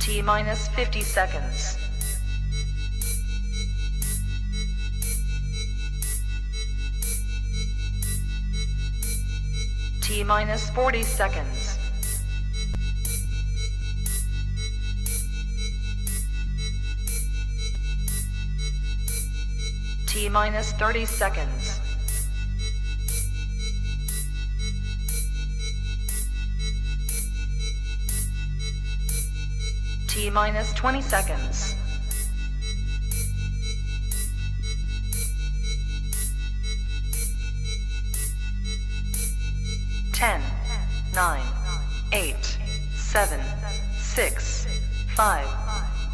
T minus 50 seconds. T minus 40 seconds. T minus 30 seconds. T minus 20 seconds. Ten, 9, 8, 7, 6, 5,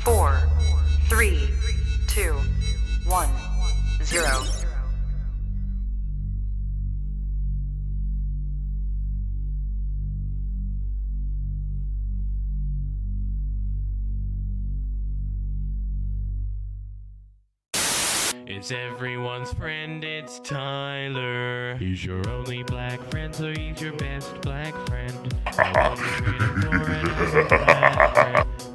4, 3, 2, 1, 0. It's everyone's friend, it's Tyler. He's your only black friend, so he's your best black friend.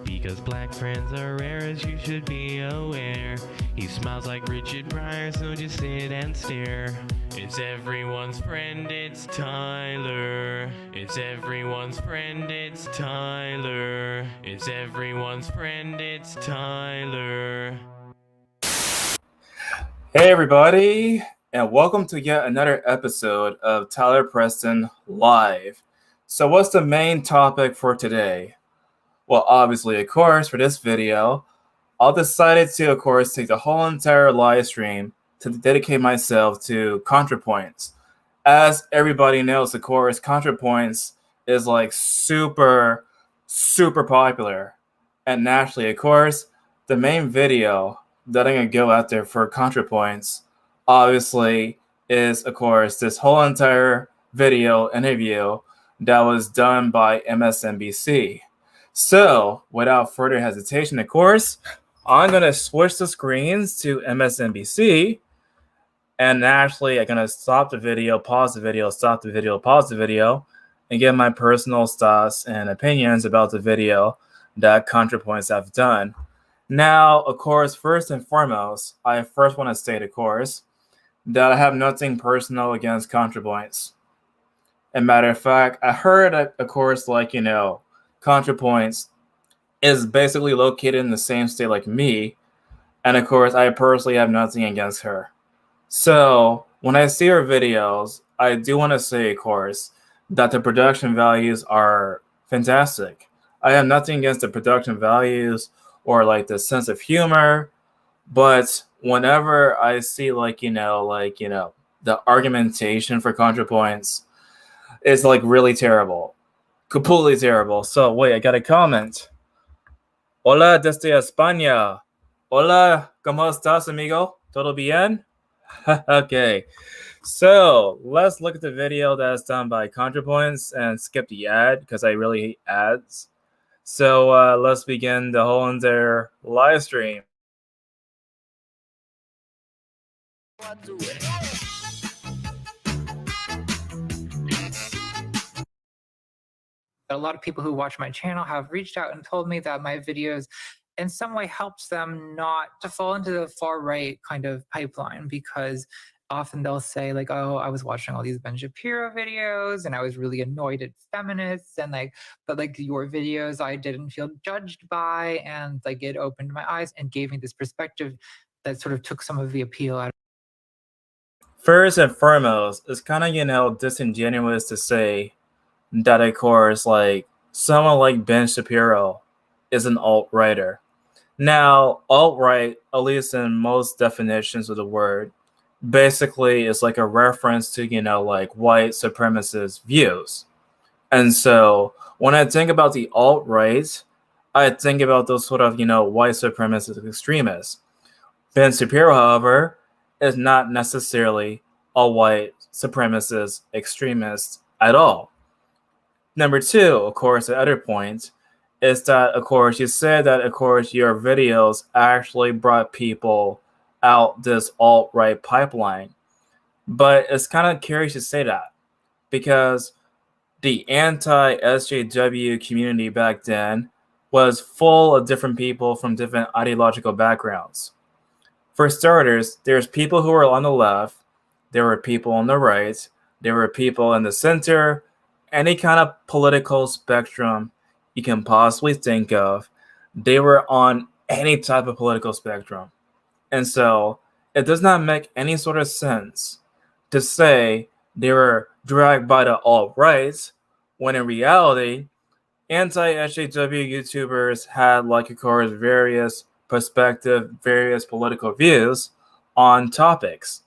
Because black friends are rare, as you should be aware. He smiles like Richard Pryor, so just sit and stare. It's everyone's friend, it's Tyler. It's everyone's friend, it's Tyler. It's everyone's friend, it's Tyler. Hey everybody, and welcome to yet another episode of Tyler Preston Live. So what's the main topic for today? Well, obviously, of course, for this video, I decided to, of course, take the whole entire live stream to dedicate myself to ContraPoints. As everybody knows, of course, ContraPoints is like super popular. And naturally, of course, the main video that I'm going to go out there for ContraPoints, obviously, is, of course, this whole entire video interview that was done by MSNBC. So, without further hesitation, of course, I'm going to switch the screens to MSNBC, and naturally, I'm going to stop the video, pause the video, stop the video, pause the video, and give my personal thoughts and opinions about the video that ContraPoints have done. Now, of course, first and foremost, I first want to state, of course, that I have nothing personal against ContraPoints. As a matter of fact, I heard, of course, ContraPoints is basically located in the same state like me. And, of course, I personally have nothing against her. So, when I see her videos, I do want to say, of course, that the production values are fantastic. I have nothing against the production values or like the sense of humor, but whenever I see the argumentation for ContraPoints, it's like really terrible, completely terrible. So wait, I got a comment. Hola desde España. Hola, ¿cómo estás, amigo? ¿Todo bien? Okay, so let's look at the video that's done by ContraPoints and skip the ad because I really hate ads. So let's begin the whole entire live stream. A lot of people who watch my channel have reached out and told me that my videos in some way helps them not to fall into the far right kind of pipeline, because often they'll say like, oh, I was watching all these Ben Shapiro videos and I was really annoyed at feminists, and but your videos I didn't feel judged by, and like it opened my eyes and gave me this perspective that sort of took some of the appeal out of it. First and foremost, it's kind of, disingenuous to say that, of course, like someone like Ben Shapiro is an alt-righter. Now, alt-right, at least in most definitions of the word, basically is like a reference to, white supremacist views. And so when I think about the alt-right, I think about those sort of, white supremacist extremists. Ben Shapiro, however, is not necessarily a white supremacist extremist at all. Number two, of course, the other point is that, of course, you said that, of course, your videos actually brought people out this alt-right pipeline. But it's kind of curious to say that, because the anti-SJW community back then was full of different people from different ideological backgrounds. For starters, there's people who were on the left, there were people on the right, there were people in the center, any kind of political spectrum you can possibly think of. They were on any type of political spectrum. And so it does not make any sort of sense to say they were dragged by the alt-right when in reality, anti-SJW YouTubers had, like, of course, various perspective, various political views on topics.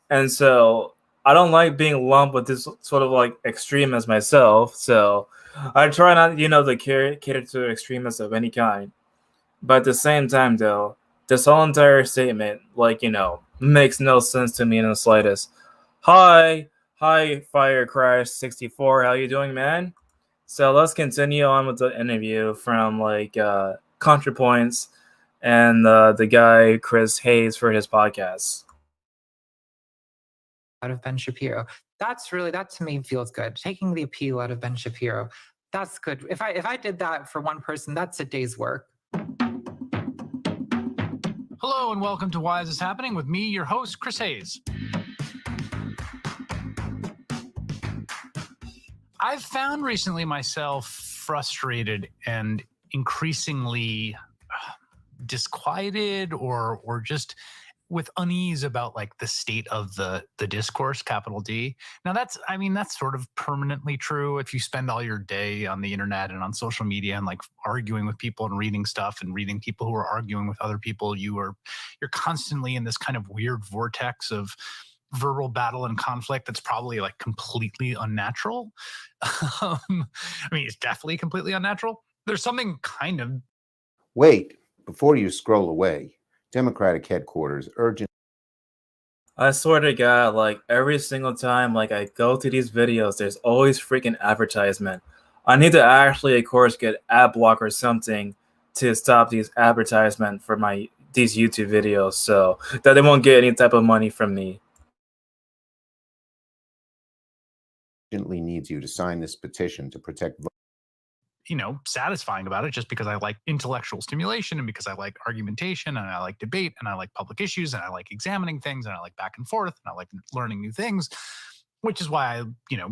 And so I don't like being lumped with this sort of like extremist myself. So I try not, to cater to extremists of any kind. But at the same time, though, this whole entire statement, makes no sense to me in the slightest. Hi, Firecrash64. How you doing, man? So let's continue on with the interview from ContraPoints and the guy Chris Hayes for his podcast. Out of Ben Shapiro. That to me feels good. Taking the appeal out of Ben Shapiro. That's good. If I did that for one person, that's a day's work. Hello and welcome to Why Is This Happening with me, your host, Chris Hayes. I've found recently myself frustrated and increasingly disquieted or just with unease about like the state of the discourse, capital D. Now that's sort of permanently true. If you spend all your day on the internet and on social media and like arguing with people and reading stuff and reading people who are arguing with other people, you're constantly in this kind of weird vortex of verbal battle and conflict that's probably like completely unnatural. It's definitely completely unnatural. There's something kind of... Wait, before you scroll away, Democratic headquarters urgent. I swear to God, like every single time I go to these videos, there's always freaking advertisement. I need to actually, of course, get ad block or something to stop these advertisements for these YouTube videos so that they won't get any type of money from me. Urgently needs you to sign this petition to protect. Satisfying about it just because I like intellectual stimulation and because I like argumentation and I like debate and I like public issues and I like examining things and I like back and forth and I like learning new things, which is why I,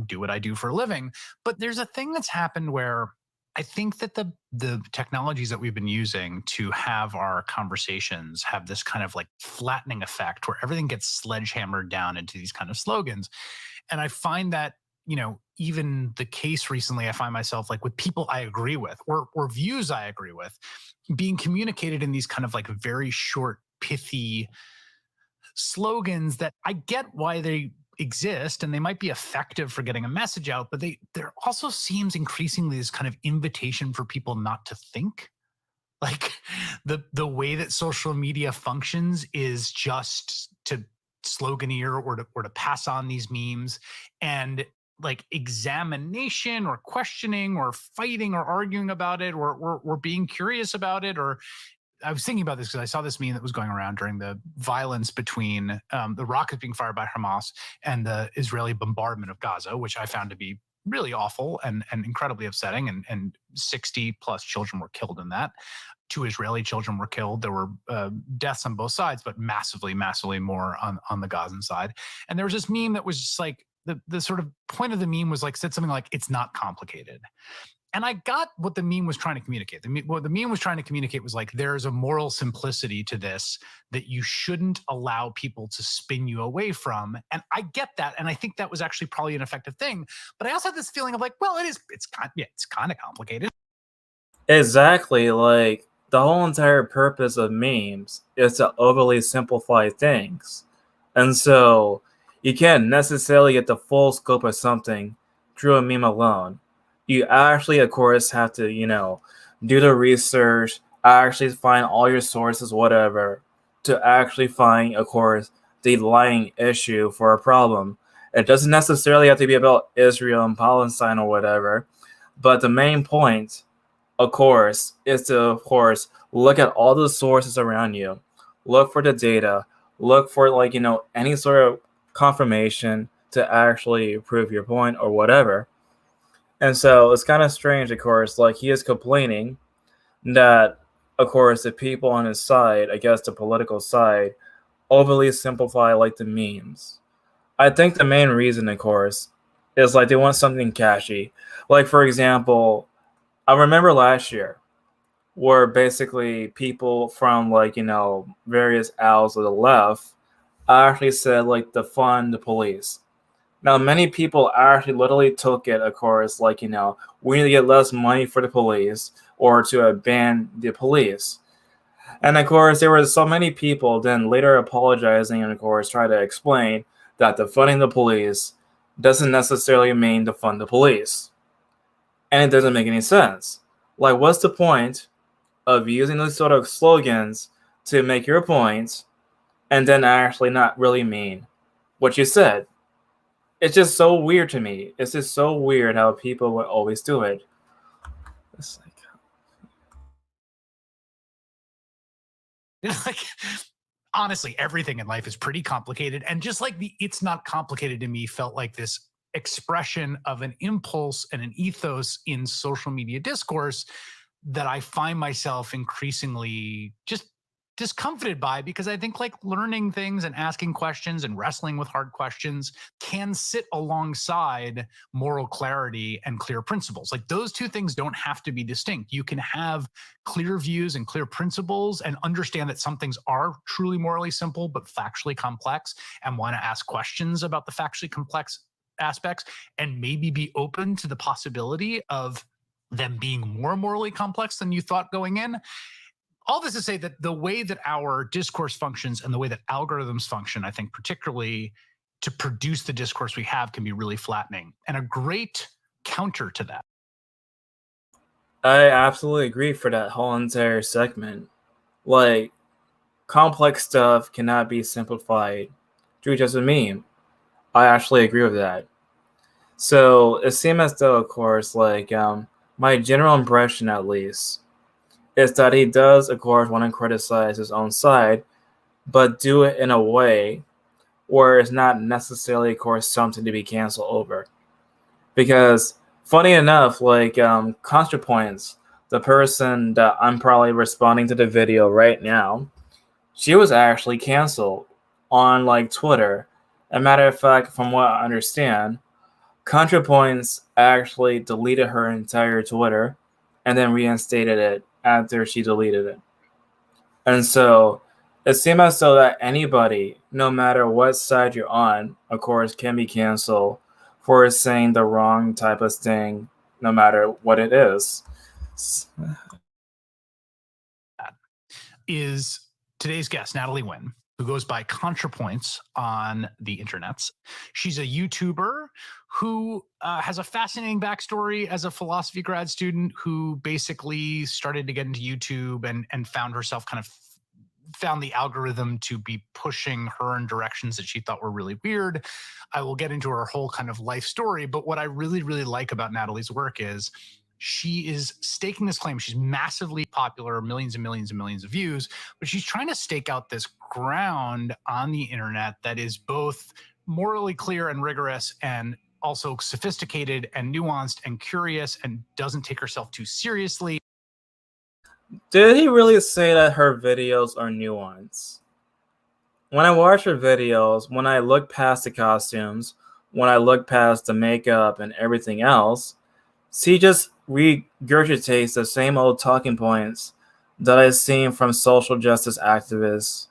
do what I do for a living. But there's a thing that's happened where I think that the technologies that we've been using to have our conversations have this kind of like flattening effect where everything gets sledgehammered down into these kind of slogans. And I find that, even the case recently, I find myself like with people I agree with or views I agree with being communicated in these kind of like very short, pithy slogans that I get why they exist and they might be effective for getting a message out, but there also seems increasingly this kind of invitation for people not to think. Like the way that social media functions is just to sloganeer or to pass on these memes, and like examination or questioning or fighting or arguing about it or being curious about it. Or I was thinking about this because I saw this meme that was going around during the violence between the rockets being fired by Hamas and the Israeli bombardment of Gaza, which I found to be really awful and incredibly upsetting. And 60 plus children were killed in that. 2 Israeli children were killed. There were deaths on both sides, but massively more on the Gazan side. And there was this meme that was just like, the sort of point of the meme was like, said something like, it's not complicated. And I got what the meme was trying to communicate. What the meme was trying to communicate was like, there's a moral simplicity to this that you shouldn't allow people to spin you away from. And I get that. And I think that was actually probably an effective thing. But I also had this feeling of like, well, it's kind of complicated. Exactly. Like the whole entire purpose of memes is to overly simplify things. And so you can't necessarily get the full scope of something through a meme alone. You actually, of course, have to, do the research, actually find all your sources, whatever, to actually find, of course, the lying issue for a problem. It doesn't necessarily have to be about Israel and Palestine or whatever, but the main point, of course, is to, of course, look at all the sources around you, look for the data, look for, any sort of confirmation to actually prove your point or whatever. And so it's kind of strange, of course, like he is complaining that, of course, the people on his side, I guess the political side, overly simplify like the memes. I think the main reason, of course, is like they want something catchy. Like, for example, I remember last year where basically people from like, various outs of the left actually said like defund the police. Now, many people actually literally took it, of course, like, we need to get less money for the police or to ban the police. And of course, there were so many people then later apologizing and, of course, try to explain that defunding the police doesn't necessarily mean defund the police. And it doesn't make any sense. Like, what's the point of using those sort of slogans to make your point and then actually not really mean what you said? It's just so weird to me. It's just so weird how people would always do it. It's like, honestly, everything in life is pretty complicated. And just like the "it's not complicated" to me felt like this expression of an impulse and an ethos in social media discourse that I find myself increasingly just discomfited by, because I think like learning things and asking questions and wrestling with hard questions can sit alongside moral clarity and clear principles. Like those two things don't have to be distinct. You can have clear views and clear principles and understand that some things are truly morally simple but factually complex, and want to ask questions about the factually complex aspects and maybe be open to the possibility of them being more morally complex than you thought going in. All this to say that the way that our discourse functions and the way that algorithms function, I think particularly to produce the discourse we have, can be really flattening. And a great counter to that. I absolutely agree for that whole entire segment. Like, complex stuff cannot be simplified through just a meme. I actually agree with that. So it seems as though, of course, like my general impression at least is that he does, of course, want to criticize his own side, but do it in a way where it's not necessarily, of course, something to be canceled over. Because, funny enough, like ContraPoints, the person that I'm probably responding to the video right now, she was actually canceled on like Twitter. As a matter of fact, from what I understand, ContraPoints actually deleted her entire Twitter and then reinstated it after she deleted it. And so it seems as though that anybody, no matter what side you're on, of course, can be canceled for saying the wrong type of thing, no matter what it is. Is today's guest, Natalie Wynn, who goes by ContraPoints on the internets. She's a YouTuber who has a fascinating backstory as a philosophy grad student who basically started to get into YouTube and found herself found the algorithm to be pushing her in directions that she thought were really weird. I will get into her whole kind of life story, but what I really, really like about Natalie's work is she is staking this claim. She's massively popular, millions and millions and millions of views, but she's trying to stake out this ground on the internet that is both morally clear and rigorous, and also sophisticated and nuanced and curious, and doesn't take herself too seriously. Did he really say that her videos are nuanced? When I watch her videos, when I look past the costumes, when I look past the makeup and everything else, she just regurgitates the same old talking points that I've seen from social justice activists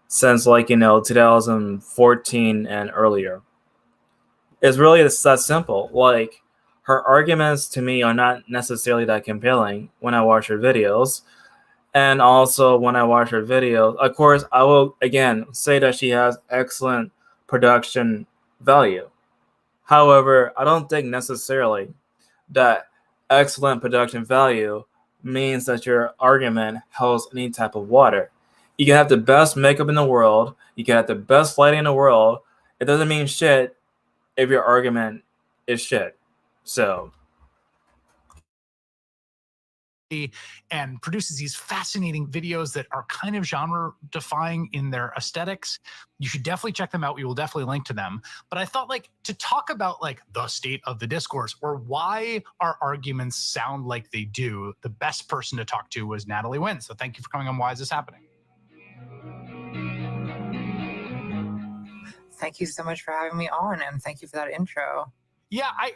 since 2014 and earlier. It's really that simple. Like, her arguments to me are not necessarily that compelling when I watch her videos. And also when I watch her videos, of course, I will again say that she has excellent production value. However, I don't think necessarily that excellent production value means that your argument holds any type of water. You can have the best makeup in the world, you can have the best lighting in the world. It doesn't mean shit if your argument is shit. So and produces these fascinating videos that are kind of genre defying in their aesthetics. You should definitely check them out. We will definitely link to them. But I thought, like, to talk about like the state of the discourse or why our arguments sound like they do, the best person to talk to was Natalie Wynn. So thank you for coming on Why Is This Happening? Thank you so much for having me on, and thank you for that intro. Yeah, I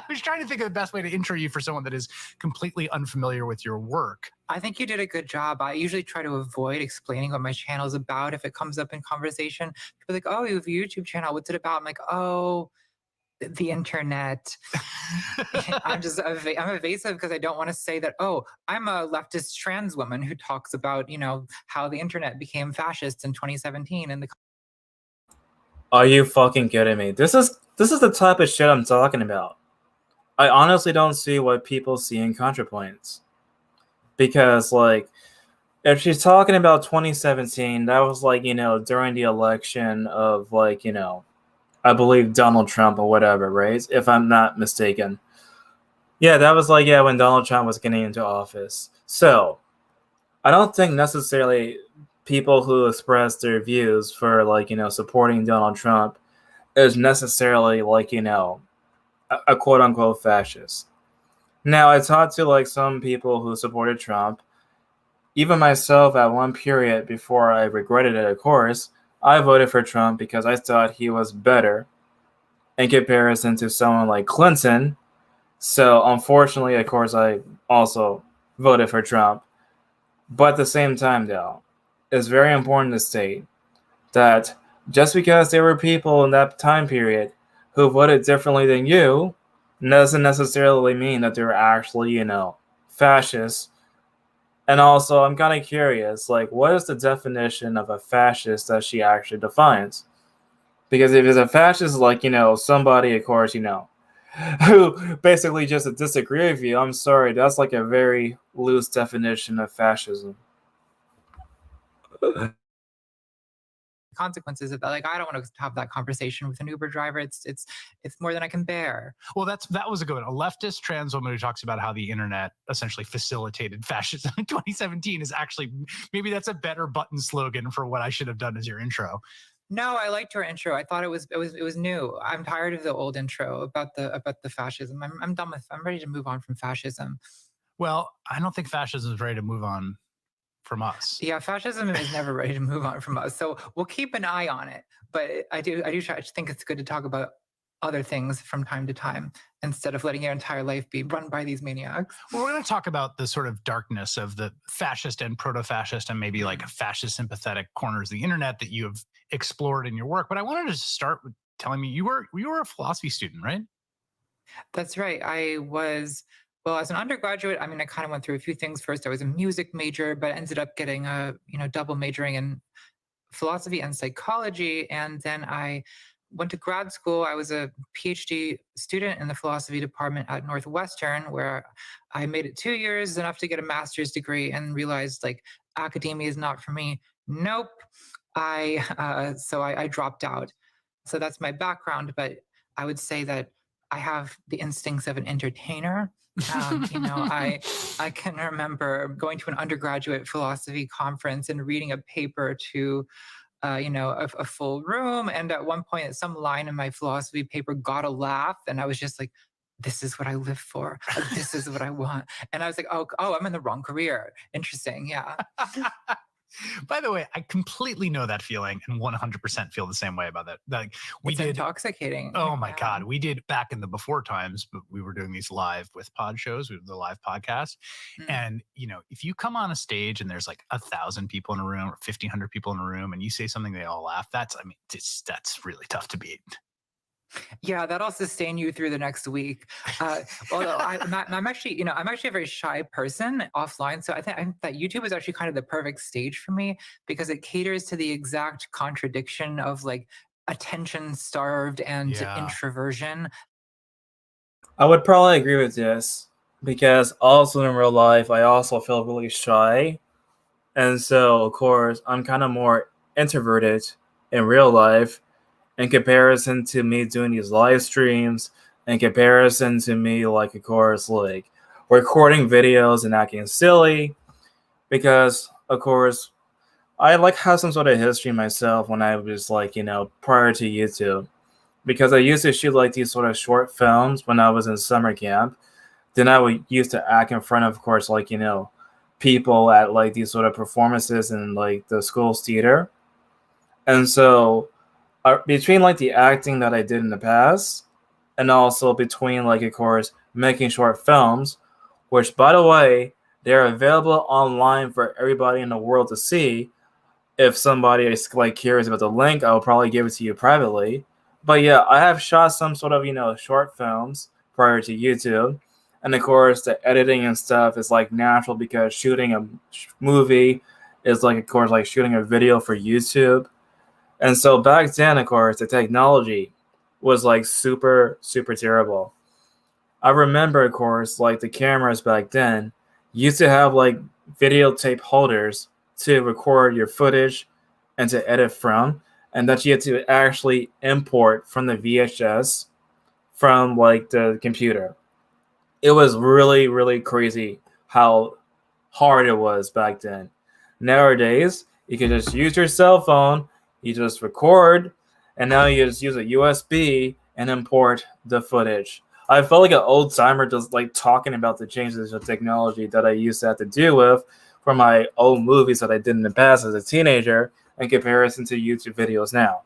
was trying to think of the best way to intro you for someone that is completely unfamiliar with your work. I think you did a good job. I usually try to avoid explaining what my channel is about if it comes up in conversation. People are like, oh, you have a YouTube channel. What's it about? I'm like, oh, the internet. I'm evasive because I don't want to say that, oh, I'm a leftist trans woman who talks about, how the internet became fascist in 2017 and the Are you fucking kidding me? This is the type of shit I'm talking about. I honestly don't see what people see in ContraPoints. Because, like, if she's talking about 2017, that was, like, during the election of, like, I believe Donald Trump or whatever, right? If I'm not mistaken. Yeah, that was, like, when Donald Trump was getting into office. So, I don't think necessarily people who express their views for, like, supporting Donald Trump is necessarily, like, a quote-unquote fascist. Now, I talked to, like, some people who supported Trump. Even myself, at one period, before I regretted it, of course, I voted for Trump because I thought he was better in comparison to someone like Clinton. So, unfortunately, of course, I also voted for Trump. But at the same time, though, it's very important to state that just because there were people in that time period who voted differently than you doesn't necessarily mean that they're actually, fascists. And also, I'm kind of curious, like, what is the definition of a fascist that she actually defines? Because if it's a fascist, like, somebody, of course, who basically just disagree with you, I'm sorry, that's like a very loose definition of fascism. consequences of that. Like, I don't want to have that conversation with an Uber driver. It's more than I can bear. Well, that was a good one. A leftist trans woman who talks about how the internet essentially facilitated fascism in 2017 is actually, maybe that's a better button slogan for what I should have done as your intro. No, I liked your intro. I thought it was new. I'm tired of the old intro about the fascism. I'm done with. I'm ready to move on from fascism. Well, I don't think fascism is ready to move on from us. Yeah, fascism is never ready to move on from us. So we'll keep an eye on it. But I do think it's good to talk about other things from time to time instead of letting your entire life be run by these maniacs. Well, we're going to talk about the sort of darkness of the fascist and proto-fascist and maybe like fascist sympathetic corners of the internet that you have explored in your work. But I wanted to start with telling me you were a philosophy student, right? That's right. I was. Well, as an undergraduate, I mean, I kind of went through a few things. First, I was a music major, but ended up getting double majoring in philosophy and psychology. And then I went to grad school. I was a PhD student in the philosophy department at Northwestern, where I made it 2 years, enough to get a master's degree, and realized like academia is not for me. Nope. So I dropped out. So that's my background, but I would say that I have the instincts of an entertainer. I can remember going to an undergraduate philosophy conference and reading a paper to, a full room. And at one point, some line in my philosophy paper got a laugh, and I was just like, "This is what I live for. Like, this is what I want." And I was like, "Oh, I'm in the wrong career. Interesting, yeah." By the way, I completely know that feeling and 100% feel the same way about that. Like it's intoxicating. Oh my God. We did back in the before times, but we were doing these live with pod shows, with the live podcast. And, if you come on a stage and there's like 1,000 people in a room or 1,500 people in a room and you say something, they all laugh. That's really tough to beat. Yeah, that'll sustain you through the next week. Although I'm actually a very shy person offline, so I think that YouTube is actually kind of the perfect stage for me because it caters to the exact contradiction of like attention starved and introversion. I would probably agree with this because also in real life, I also feel really shy. And so, of course, I'm kind of more introverted in real life in comparison to me doing these live streams, in comparison to me, like, of course, like recording videos and acting silly because, of course, I like have some sort of history myself when I was like, prior to YouTube, because I used to shoot like these sort of short films when I was in summer camp. Then I would used to act in front of course, like, people at like these sort of performances in like the school's theater. And so between like the acting that I did in the past and also between like, of course, making short films, which by the way, they're available online for everybody in the world to see. If somebody is like curious about the link, I'll probably give it to you privately. But yeah, I have shot some sort of, short films prior to YouTube. And of course, the editing and stuff is like natural because shooting a movie is like, of course, like shooting a video for YouTube. And so back then, of course, the technology was like super, super terrible. I remember, of course, like the cameras back then used to have like videotape holders to record your footage and to edit from, and that you had to actually import from the VHS from like the computer. It was really, really crazy how hard it was back then. Nowadays, you can just use your cell phone, you just record, and now you just use a USB and import the footage. I felt like an old timer just like talking about the changes of technology that I used to have to deal with for my old movies that I did in the past as a teenager in comparison to YouTube videos now.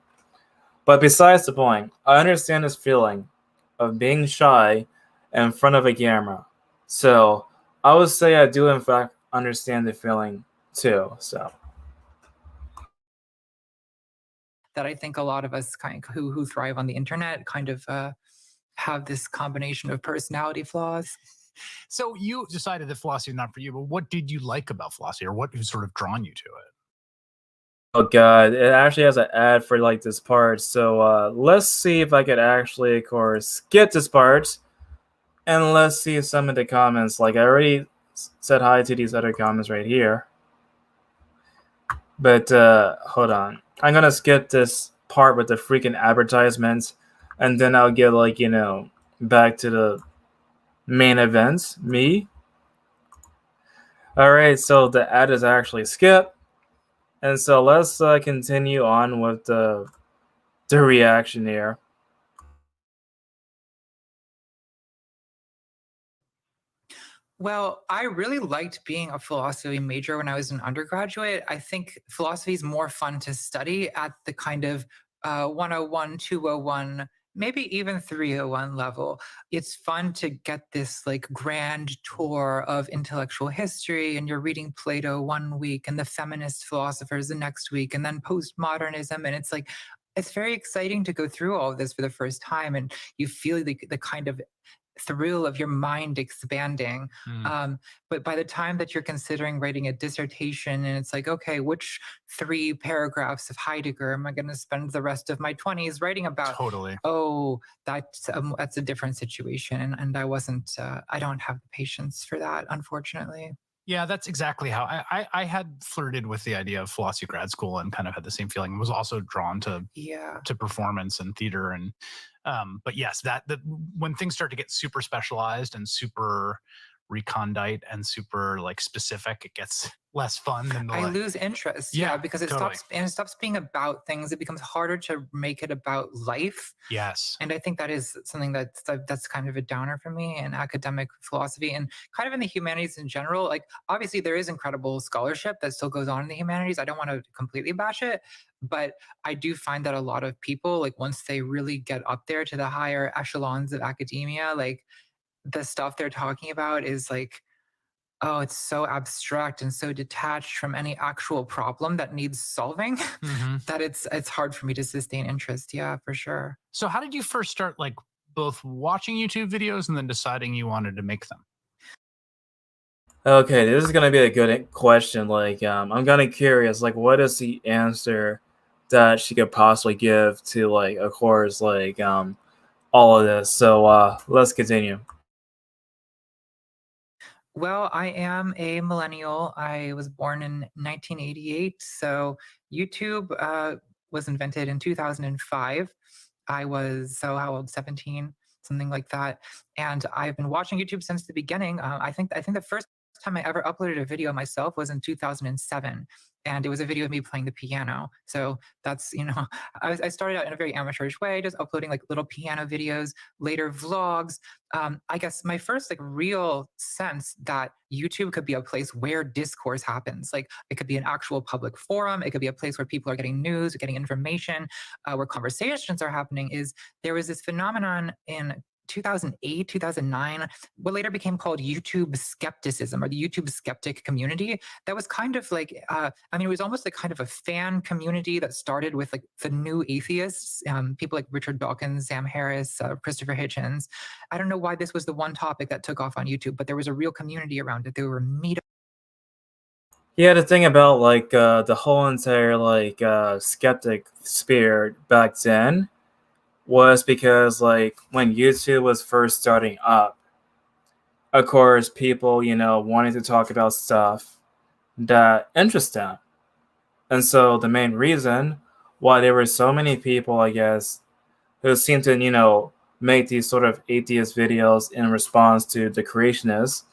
But besides the point, I understand this feeling of being shy in front of a camera. So I would say I do in fact understand the feeling too. So that I think a lot of us kind of, who thrive on the internet kind of have this combination of personality flaws. So you decided that philosophy is not for you, but what did you like about philosophy, or what sort of drawn you to it? oh god, it actually has an ad for like this part. So let's see if I could actually, of course, skip this part. And let's see some of the comments. Like I already said hi to these other comments right here. But hold on. I'm gonna skip this part with the freaking advertisements, and then I'll get like, back to the main events. Me. Alright, so the ad is actually skipped. And so let's continue on with the reaction here. Well, I really liked being a philosophy major when I was an undergraduate. I think philosophy is more fun to study at the kind of 101, 201, maybe even 301 level. It's fun to get this like grand tour of intellectual history, and you're reading Plato one week and the feminist philosophers the next week, and then postmodernism. And it's like, it's very exciting to go through all of this for the first time, and you feel the kind of thrill of your mind expanding. But by the time that you're considering writing a dissertation, and it's like, okay, which 3 paragraphs of Heidegger am I going to spend the rest of my 20s writing about? Totally. Oh, that's a different situation, and I wasn't. I don't have the patience for that, unfortunately. Yeah, that's exactly how I had flirted with the idea of philosophy grad school and kind of had the same feeling. Was also drawn to performance and theater, and but yes, that when things start to get super specialized and super recondite and super like specific, it gets less fun than I lose interest. Yeah, because it stops being about things. It becomes harder to make it about life. Yes. And I think that is something that's kind of a downer for me in academic philosophy and kind of in the humanities in general. Like, obviously there is incredible scholarship that still goes on in the humanities. I don't want to completely bash it, but I do find that a lot of people, like once they really get up there to the higher echelons of academia, like the stuff they're talking about is like, oh, it's so abstract and so detached from any actual problem that needs solving that it's hard for me to sustain interest. Yeah, for sure. So how did you first start like both watching YouTube videos and then deciding you wanted to make them? Okay, this is gonna be a good question. Like, I'm kind of curious. Like, what is the answer that she could possibly give to, like, of course, like, all of this? So, let's continue. Well, I am a millennial. I was born in 1988, so YouTube was invented in 2005. I was, so how old? 17. something like that. And I've been watching YouTube since the beginning. I think the first time I ever uploaded a video myself was in 2007. And it was a video of me playing the piano. So that's, I started out in a very amateurish way, just uploading like little piano videos, later vlogs. I guess my first like real sense that YouTube could be a place where discourse happens. Like it could be an actual public forum. It could be a place where people are getting news, getting information, where conversations are happening. Is there was this phenomenon in 2008, 2009, what later became called YouTube skepticism, or the YouTube skeptic community. That was kind of like, it was almost like kind of a fan community that started with like the new atheists, people like Richard Dawkins, Sam Harris, Christopher Hitchens. I don't know why this was the one topic that took off on YouTube, but there was a real community around it. There were meetups. Yeah, the thing about like the whole entire like skeptic sphere back then was because like when YouTube was first starting up, of course, people, wanted to talk about stuff that interests them. And so the main reason why there were so many people, I guess, who seemed to, make these sort of atheist videos in response to the creationists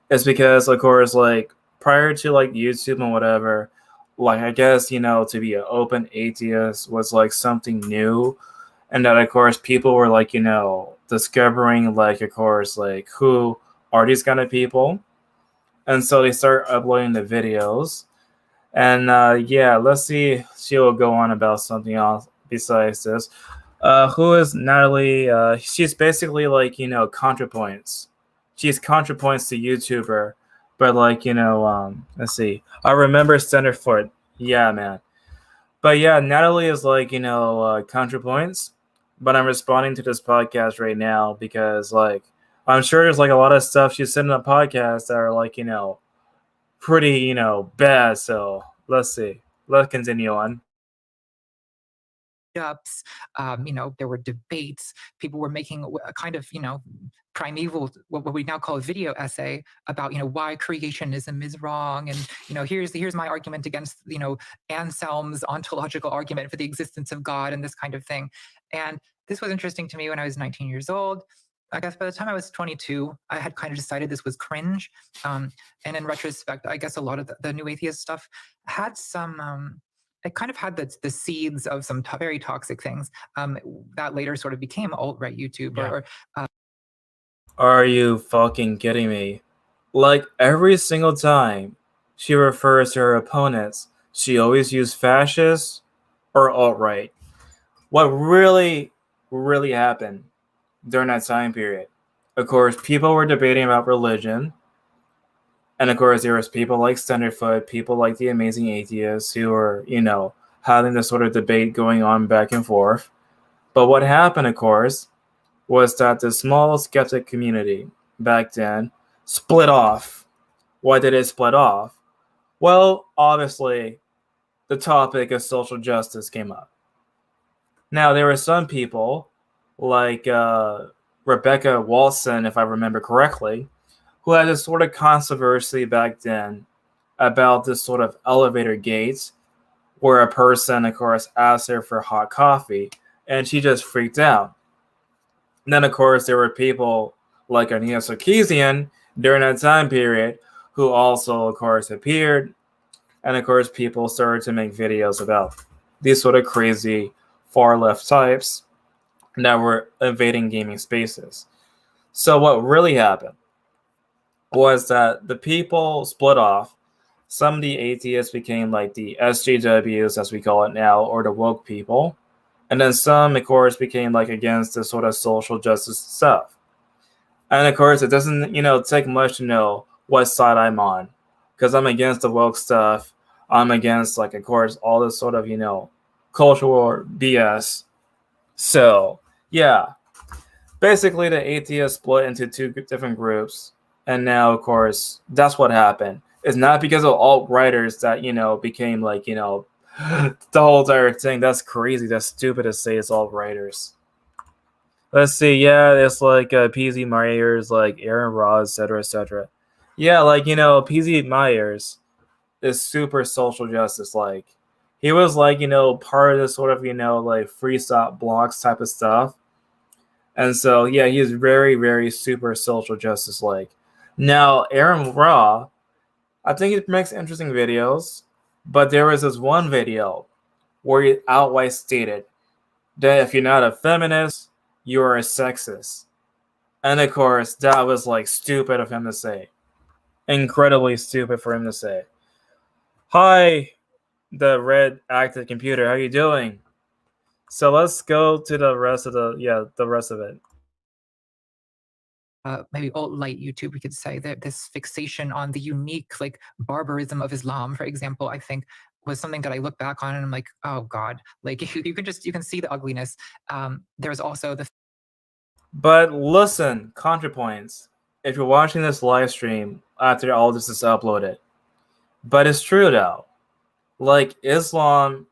is because, of course, like prior to like YouTube and whatever, like I guess, to be an open atheist was like something new. And that, of course, people were like, discovering, like, of course, like, who are these kind of people? And so they start uploading the videos. And yeah, let's see. She will go on about something else besides this. Who is Natalie? She's basically like, ContraPoints. She's ContraPoints to YouTuber. But like, let's see. I remember Centerfoot. Yeah, man. But yeah, Natalie is like, ContraPoints. But I'm responding to this podcast right now because, like, I'm sure there's like a lot of stuff she said in the podcast that are like, pretty, bad. So let's see. Let's continue on. Ups, there were debates. People were making a kind of, primeval, what we now call a video essay about, why creationism is wrong. And, here's my argument against, Anselm's ontological argument for the existence of God and this kind of thing. And this was interesting to me when I was 19 years old. I guess by the time I was 22, I had kind of decided this was cringe. And in retrospect, I guess a lot of the new atheist stuff had some, it kind of had the seeds of some very toxic things that later sort of became alt-right YouTube. Yeah. Are you fucking kidding me? Like every single time she refers to her opponents, she always used fascist or alt-right. What really, really happened during that time period? Of course, people were debating about religion. And of course, there was people like Centerfoot, people like the Amazing Atheists who were, having this sort of debate going on back and forth. But what happened, of course, was that the small skeptic community back then split off. Why did it split off? Well, obviously, the topic of social justice came up. Now, there were some people like Rebecca Walson, if I remember correctly, who had this sort of controversy back then about this sort of elevator gates where a person, of course, asked her for hot coffee and she just freaked out. And then, of course, there were people like Anita Sarkeesian during that time period who also, of course, appeared. And, of course, people started to make videos about these sort of crazy far left types that were invading gaming spaces. So what really happened was that the people split off. Some of the atheists became like the SJWs, as we call it now, or the woke people. And then some, of course, became like against the sort of social justice stuff. And of course, it doesn't, take much to know what side I'm on. Because I'm against the woke stuff. I'm against, like, of course, all this sort of, cultural BS. So, yeah. Basically, the atheists split into two different groups. And now, of course, that's what happened. It's not because of alt-righters that, became like, the whole entire thing. That's crazy. That's stupid to say it's alt-righters. Let's see. Yeah, it's like PZ Myers, like Aaron Ross, etc., etc. Yeah, like, PZ Myers is super social justice. Like, he was like, part of this sort of, like free stop blocks type of stuff. And so, yeah, he is very, very super social justice like. Now, Aaron Raw, I think he makes interesting videos, but there was this one video where he outright stated that if you're not a feminist, you're a sexist. And of course, that was like stupid of him to say. Incredibly stupid for him to say. Hi, the red active computer. How you doing? So let's go to the rest of the rest of it. Maybe alt-light YouTube, we could say that this fixation on the unique like barbarism of Islam, for example, I think was something that I look back on and I'm like, oh God, like you can see the ugliness. There's also the But listen, ContraPoints, if you're watching this live stream after all this is uploaded, but it's true though, like Islam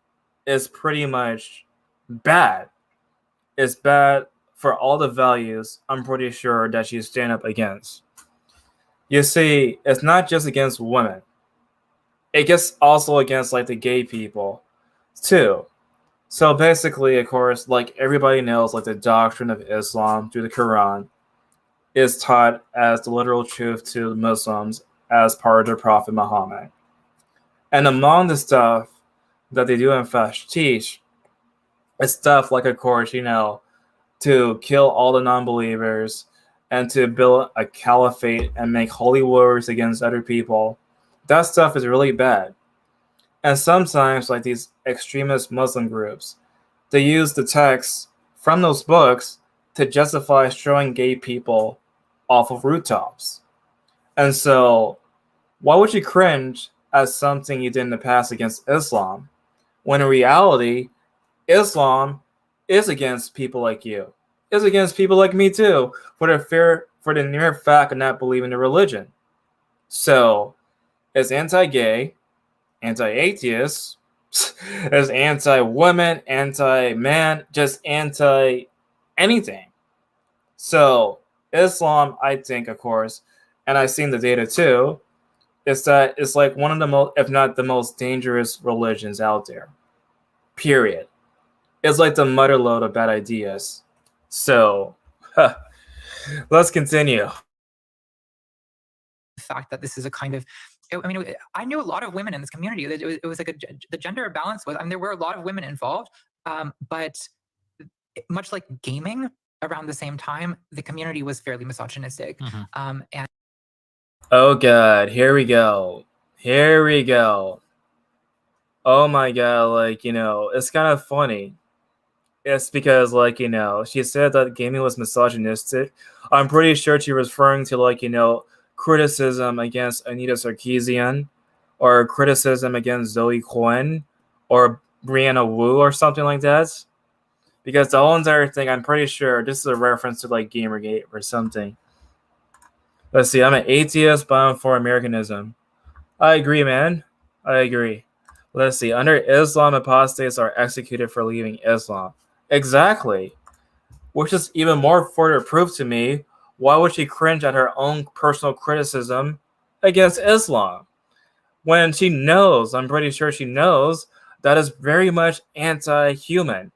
is pretty much bad. It's bad for all the values I'm pretty sure that you stand up against. You see, it's not just against women. It gets also against like the gay people too. So basically, of course, like everybody knows, like the doctrine of Islam through the Quran is taught as the literal truth to Muslims as part of their Prophet Muhammad. And among the stuff that they do in fact teach is stuff like, of course, to kill all the non-believers and to build a caliphate and make holy wars against other people. That stuff is really bad. And sometimes, like these extremist Muslim groups, they use the text from those books to justify throwing gay people off of rooftops. And so, why would you cringe at something you did in the past against Islam, when in reality, Islam is against people like you, is against people like me too, for the mere fact of not believing the religion. So, it's anti-gay, anti-atheist, it's anti-women, anti-man, just anti-anything. So Islam, I think, of course, and I've seen the data too, is that it's like one of the most, if not the most dangerous religions out there. Period. It's like the mother lode of bad ideas. So, let's continue. The fact that this is a kind of, I mean, I knew a lot of women in this community. It was like the gender balance was, I mean, there were a lot of women involved, but much like gaming around the same time, the community was fairly misogynistic. And oh God, here we go. Here we go. Oh my God, like, it's kind of funny. It's because, like, she said that gaming was misogynistic. I'm pretty sure she was referring to, like, criticism against Anita Sarkeesian, or criticism against Zoe Quinn, or Brianna Wu, or something like that. Because the whole entire thing, I'm pretty sure this is a reference to like Gamergate or something. Let's see, I'm an atheist, but I'm for Americanism. I agree, man. I agree. Let's see, under Islam, apostates are executed for leaving Islam. Exactly. Which is even more further proof to me. Why would she cringe at her own personal criticism against Islam? When she knows, I'm pretty sure she knows, that is very much anti-human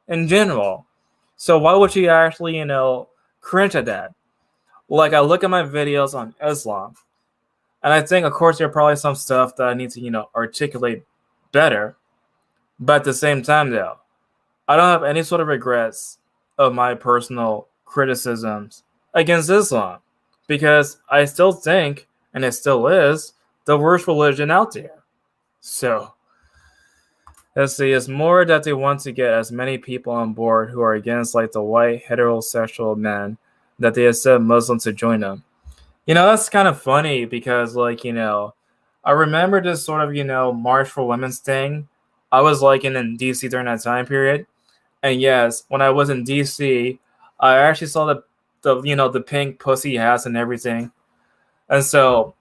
in general. So why would she actually, cringe at that? Like, I look at my videos on Islam, and I think, of course, there are probably some stuff that I need to, articulate better. But at the same time, though, I don't have any sort of regrets of my personal criticisms against Islam, because I still think, and it still is, the worst religion out there. So, let's see, it's more that they want to get as many people on board who are against like the white heterosexual men, that they accept Muslims to join them. That's kind of funny because, like, I remember this sort of, March for Women's thing. I was like in DC during that time period. And yes, when I was in DC, I actually saw the pink pussy hats and everything. And so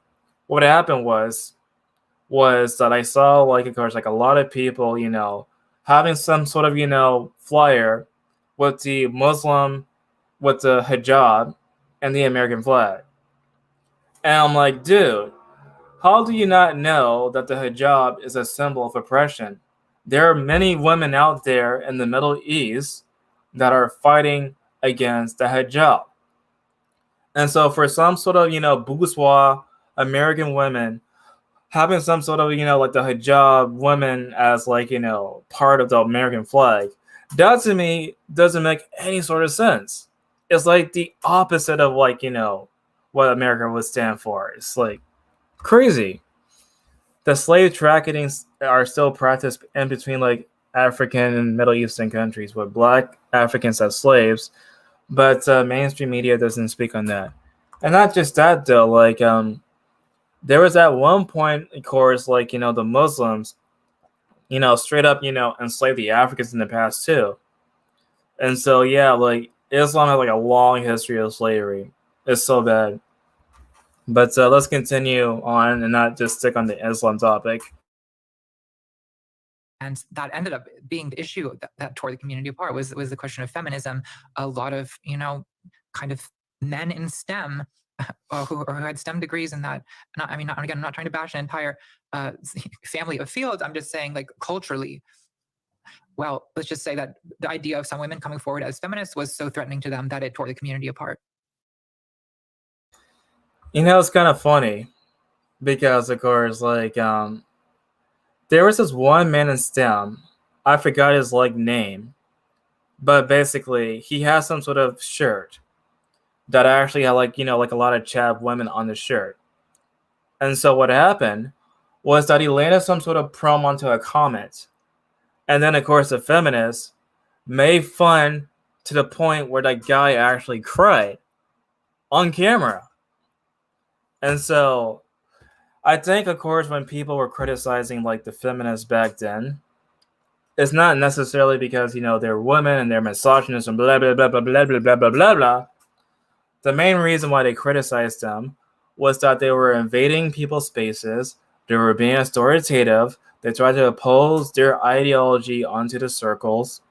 what happened was that I saw, like, of course, like a lot of people, having some sort of, flyer with the Muslim, with the hijab and the American flag. And I'm like, dude, how do you not know that the hijab is a symbol of oppression? There are many women out there in the Middle East that are fighting against the hijab. And so for some sort of, bourgeois American women having some sort of, like the hijab women as like, part of the American flag, that to me doesn't make any sort of sense. It's like the opposite of like, what America would stand for. It's like crazy. The slave traffickings are still practiced in between like African and Middle Eastern countries with black Africans as slaves, but mainstream media doesn't speak on that. And not just that though, like there was at one point, of course, like the Muslims, straight up, enslaved the Africans in the past too. And so yeah, like Islam has like a long history of slavery. It's so bad. But let's continue on and not just stick on the Islam topic. And that ended up being the issue that tore the community apart was the question of feminism. A lot of, kind of men in STEM who had STEM degrees and that, I'm not trying to bash an entire family of fields. I'm just saying, like, culturally, well, let's just say that the idea of some women coming forward as feminists was so threatening to them that it tore the community apart. It's kind of funny because, of course, like, there was this one man in STEM. I forgot his like name, but basically he has some sort of shirt that actually had like like a lot of chab women on the shirt. And so what happened was that he landed some sort of prom onto a comment, and then of course the feminists made fun to the point where that guy actually cried on camera. And so I think, of course, when people were criticizing like the feminists back then, it's not necessarily because they're women and they're misogynist and blah blah blah blah blah blah blah blah blah blah. The main reason why they criticized them was that they were invading people's spaces, they were being authoritative, they tried to oppose their ideology onto the circles,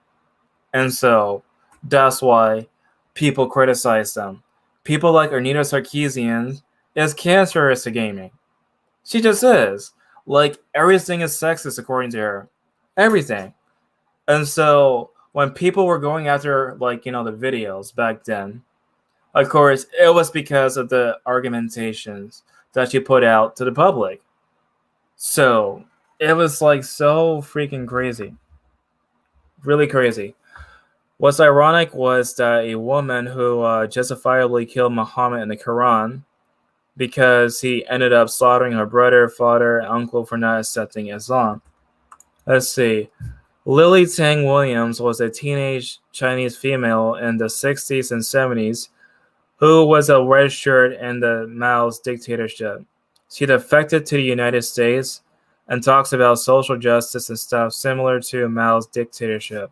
and so that's why people criticize them. People like Anita Sarkeesian is cancerous to gaming. She just is. Like, everything is sexist according to her. Everything. And so when people were going after like, the videos back then, of course, it was because of the argumentations that she put out to the public. So it was like so freaking crazy. Really crazy. What's ironic was that a woman who justifiably killed Muhammad in the Quran because he ended up slaughtering her brother, father, and uncle for not accepting Islam. Let's see. Lily Tang Williams was a teenage Chinese female in the 60s and 70s who was a red shirt in the Mao's dictatorship. She defected to the United States and talks about social justice and stuff similar to Mao's dictatorship.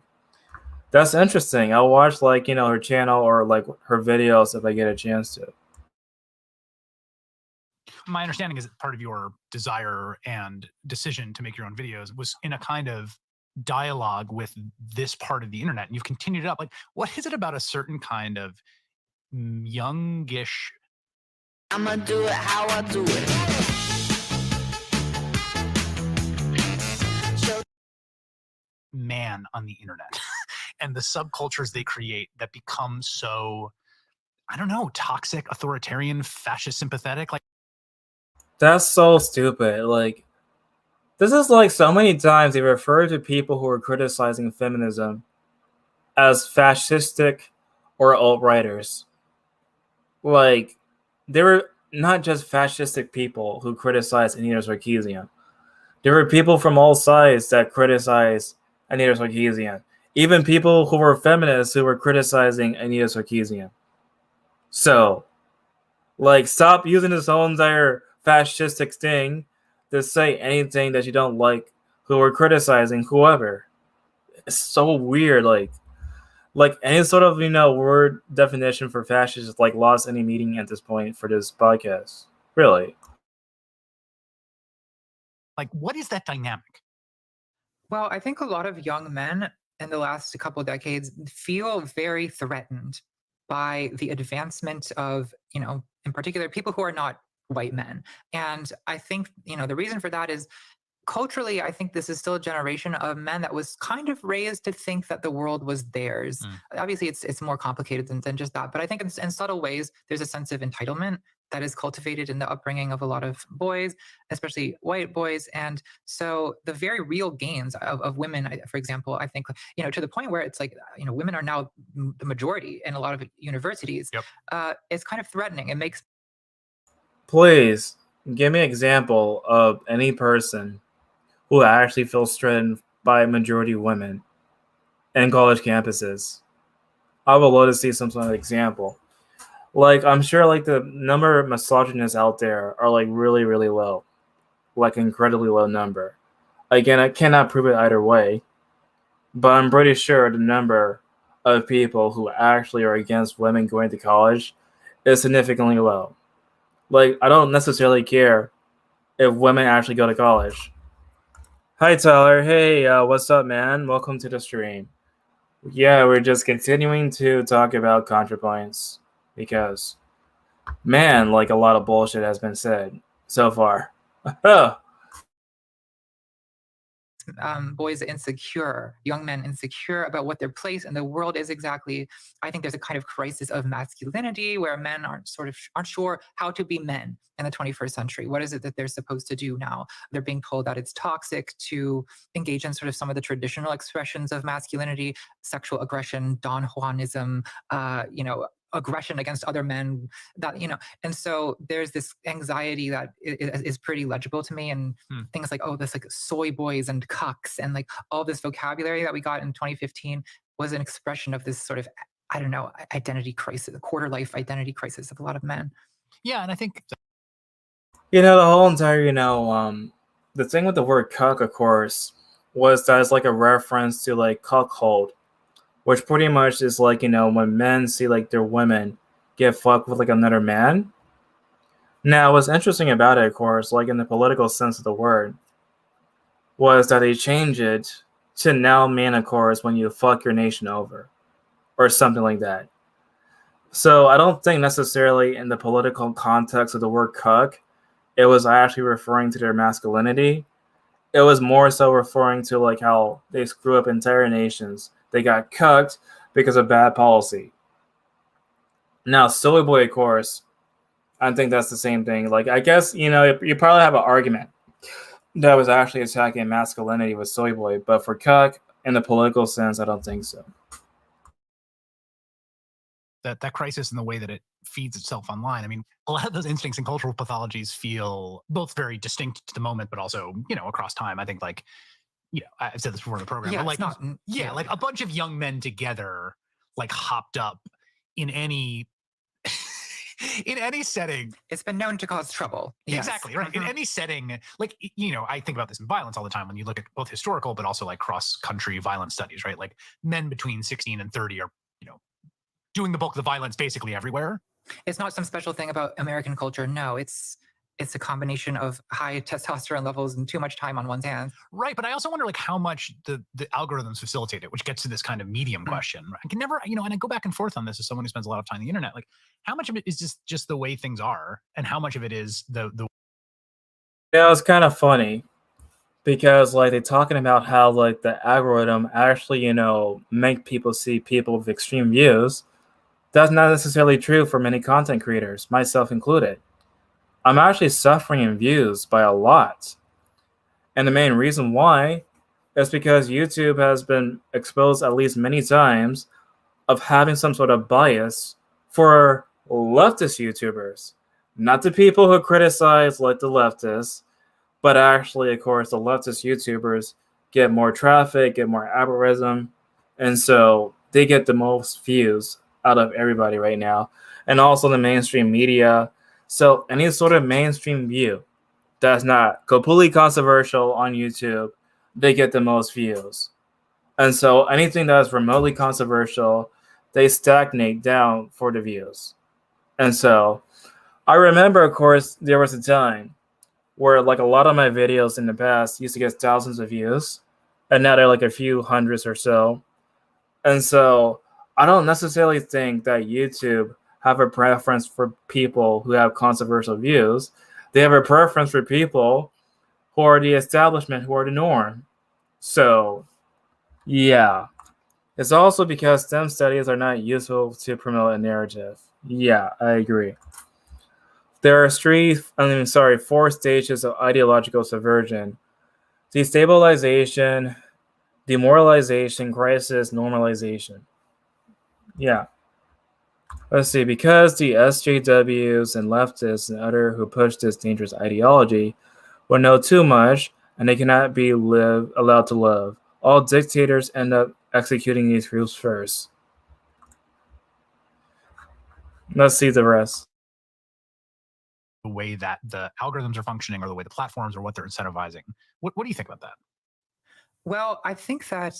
That's interesting. I'll watch like, her channel or like her videos if I get a chance to. My understanding is that part of your desire and decision to make your own videos was in a kind of dialogue with this part of the internet, and you've continued it up. Like, what is it about a certain kind of youngish I'ma do it how I do it. man on the internet and the subcultures they create that become so, I don't know, toxic, authoritarian, fascist, sympathetic? Like, that's so stupid. Like, this is like so many times they refer to people who are criticizing feminism as fascistic or alt-righters. Like, there were not just fascistic people who criticized Anita Sarkeesian. There were people from all sides that criticized Anita Sarkeesian. Even people who were feminists who were criticizing Anita Sarkeesian. So, like, stop using this whole entire fascistic thing to say anything that you don't like who are criticizing whoever. It's so weird. Like any sort of word definition for fascist is like lost any meaning at this point for this podcast. Really. Like, what is that dynamic? Well, I think a lot of young men in the last couple of decades feel very threatened by the advancement of, in particular, people who are not white men. And I think, the reason for that is culturally, I think this is still a generation of men that was kind of raised to think that the world was theirs. Obviously, it's more complicated than just that. But I think in subtle ways, there's a sense of entitlement that is cultivated in the upbringing of a lot of boys, especially white boys. And so the very real gains of women, for example, I think, to the point where it's like, women are now the majority in a lot of universities. It's kind of threatening. It makes. Please give me an example of any person who actually feels threatened by majority women in college campuses. I would love to see some sort of example. Like, I'm sure like the number of misogynists out there are like really, really low, like incredibly low number. Again, I cannot prove it either way, but I'm pretty sure the number of people who actually are against women going to college is significantly low. Like, I don't necessarily care if women actually go to college. Hi, Tyler. Hey, what's up, man? Welcome to the stream. Yeah, we're just continuing to talk about ContraPoints because, man, like a lot of bullshit has been said so far. Boys insecure, young men insecure about what their place in the world is exactly. I think there's a kind of crisis of masculinity where men aren't sure how to be men in the 21st century. What is it that they're supposed to do now? They're being told that it's toxic to engage in sort of some of the traditional expressions of masculinity, sexual aggression, Don Juanism, aggression against other men, and so there's this anxiety that is pretty legible to me, and things like, this like soy boys and cucks and like all this vocabulary that we got in 2015 was an expression of this sort of, identity crisis, a quarter life identity crisis of a lot of men. Yeah, and I think the whole entire the thing with the word cuck, of course, was that it's like a reference to like cuckold, which pretty much is like, when men see like their women get fucked with like another man. Now, what's interesting about it, of course, like in the political sense of the word, was that they changed it to now mean, of course, when you fuck your nation over or something like that. So I don't think necessarily in the political context of the word cuck, it was actually referring to their masculinity. It was more so referring to like how they screw up entire nations. They got cucked because of bad policy. Now, soy boy, of course, I think that's the same thing. Like, I guess, you probably have an argument that was actually attacking masculinity with soy boy, but for cuck, in the political sense, I don't think so. That crisis in the way that it feeds itself online. I mean, a lot of those instincts and cultural pathologies feel both very distinct to the moment, but also, across time. I think like, I've said this before in the program, but like, like a bunch of young men together, like hopped up in any setting. It's been known to cause trouble. Exactly, right. In any setting, like, I think about this in violence all the time when you look at both historical, but also like cross-country violence studies, right? Like men between 16 and 30 are, doing the bulk of the violence basically everywhere. It's not some special thing about American culture. No, it's a combination of high testosterone levels and too much time on one's hands. Right, but I also wonder like how much the algorithms facilitate it, which gets to this kind of medium question. I can never, and I go back and forth on this as someone who spends a lot of time on the internet. Like, how much of it is just the way things are, and how much of it is the Yeah, it's kind of funny because like they're talking about how like the algorithm actually, make people see people with extreme views. That's not necessarily true for many content creators, myself included. I'm actually suffering in views by a lot. And the main reason why is because YouTube has been exposed at least many times of having some sort of bias for leftist YouTubers. Not the people who criticize like the leftists, but actually, of course, the leftist YouTubers get more traffic, get more algorithm, and so they get the most views out of everybody right now. And also the mainstream media. So any sort of mainstream view that's not completely controversial on YouTube, they get the most views. And so anything that's remotely controversial, they stagnate down for the views. And so I remember, of course, there was a time where like a lot of my videos in the past used to get thousands of views, and now they're like a few hundreds or so. And so I don't necessarily think that YouTube have a preference for people who have controversial views. They have a preference for people who are the establishment, who are the norm. So, yeah. It's also because STEM studies are not useful to promote a narrative. Yeah, I agree. There are four stages of ideological subversion: destabilization, demoralization, crisis, normalization. Yeah. Let's see. Because the SJWs and leftists and other who push this dangerous ideology will know too much and they cannot be allowed to live. All dictators end up executing these groups first. Let's see the rest. The way that the algorithms are functioning or the way the platforms or what they're incentivizing. What do you think about that? Well, I think that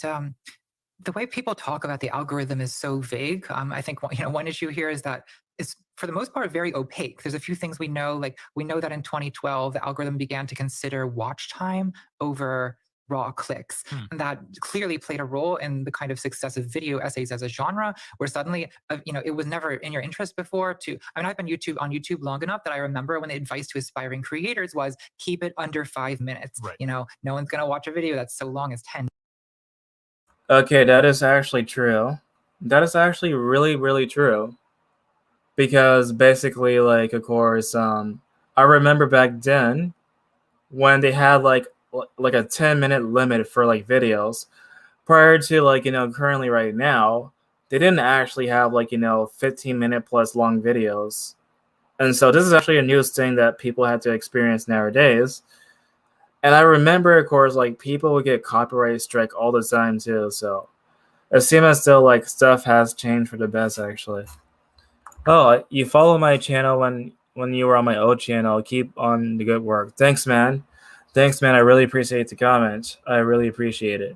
the way people talk about the algorithm is so vague. I think one issue here is that it's for the most part very opaque. There's a few things we know, like we know that in 2012 the algorithm began to consider watch time over raw clicks, and that clearly played a role in the kind of success of video essays as a genre, where suddenly it was never in your interest before to. I mean, I've been on YouTube long enough that I remember when the advice to aspiring creators was keep it under 5 minutes. Right. No one's gonna watch a video that's so long as 10. Okay, that is actually true. That is actually really, really true. Because basically, like, of course, I remember back then when they had like a 10-minute limit for like videos. Prior to currently right now, they didn't actually have 15-minute plus long videos. And so this is actually a new thing that people had to experience nowadays. And I remember, of course, like people would get copyright strike all the time too. So it seems as though like stuff has changed for the best actually. Oh, you follow my channel when you were on my old channel. Keep on the good work. Thanks, man. Thanks, man. I really appreciate the comment. I really appreciate it.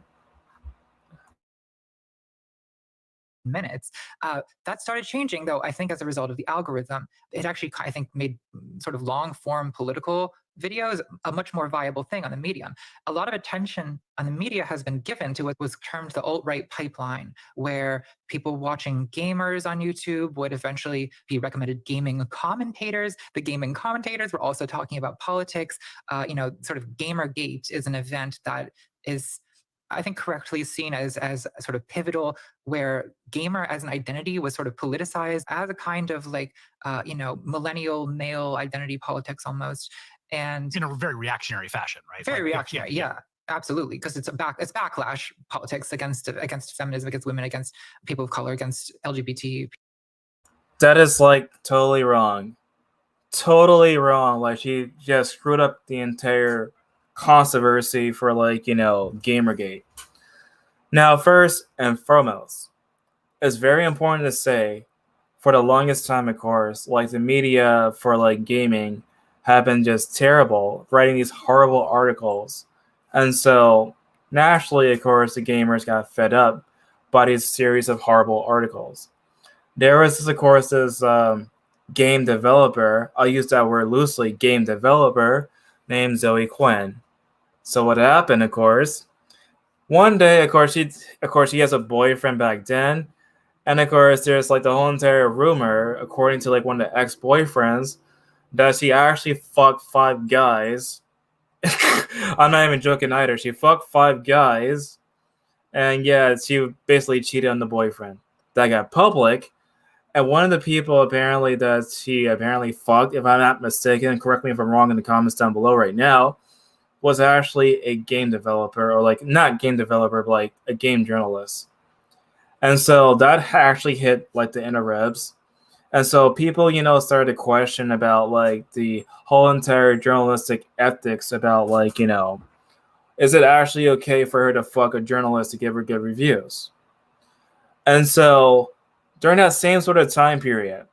Minutes. That started changing, though, I think as a result of the algorithm. It actually, I think, made sort of long-form political videos a much more viable thing on the medium. A lot of attention on the media has been given to what was termed the alt-right pipeline, where people watching gamers on YouTube would eventually be recommended gaming commentators. The gaming commentators were also talking about politics. Sort of Gamergate is an event that is, I think, correctly seen as sort of pivotal, where gamer as an identity was sort of politicized as a kind of millennial male identity politics almost, and in a very reactionary fashion, right? Very reactionary, yeah. Absolutely, because it's backlash politics against feminism, against women, against people of color, against LGBT. That is totally wrong. Totally wrong. Like she just screwed up the entire controversy for Gamergate. Now, first and foremost, it's very important to say, for the longest time, of course, the media for gaming have been just terrible, writing these horrible articles. And so naturally, of course, the gamers got fed up by these series of horrible articles. There was this game developer, I'll use that word loosely, game developer, named Zoe Quinn. So what happened, of course, one day, of course, she has a boyfriend back then. And of course, there's the whole entire rumor, according to one of the ex-boyfriends, that she actually fucked 5 guys. I'm not even joking either. She fucked 5 guys. And yeah, she basically cheated on the boyfriend. That got public. And one of the people apparently that she fucked, if I'm not mistaken, correct me if I'm wrong in the comments down below right now, was actually a game developer, or not game developer, but a game journalist. And so that actually hit the interwebs. And so people, started to question about the whole entire journalistic ethics about is it actually okay for her to fuck a journalist to give her good reviews? And so during that same sort of time period,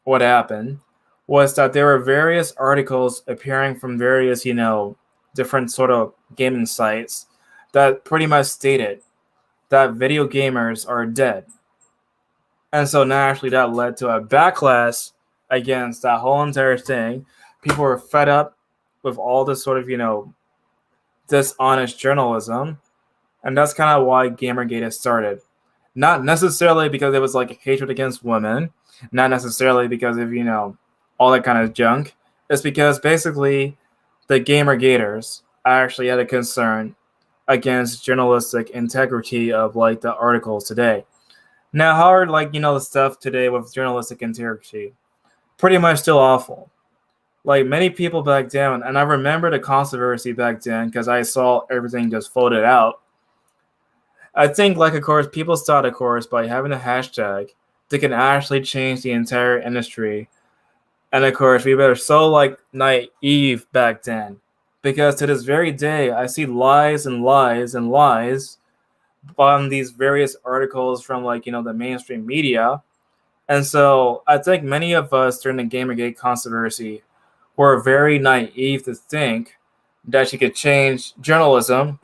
what happened was that there were various articles appearing from various, different sort of gaming sites that pretty much stated that video gamers are dead. And so naturally that led to a backlash against that whole entire thing. People were fed up with all this sort of, dishonest journalism. And that's kind of why Gamergate has started. Not necessarily because it was hatred against women, not necessarily because of, all that kind of junk. It's because basically the Gamergaters, actually had a concern against journalistic integrity of like the articles today. Now, how are like the stuff today with journalistic integrity? Pretty much still awful. Like many people back then, and I remember the controversy back then because I saw everything just folded out. I think, like, of course, people thought, of course, by having a hashtag, they can actually change the entire industry. And of course, we were so like naive back then, because to this very day, I see lies and lies and lies on these various articles from like the mainstream media. And so I think many of us during the Gamergate controversy were very naive to think that you could change journalism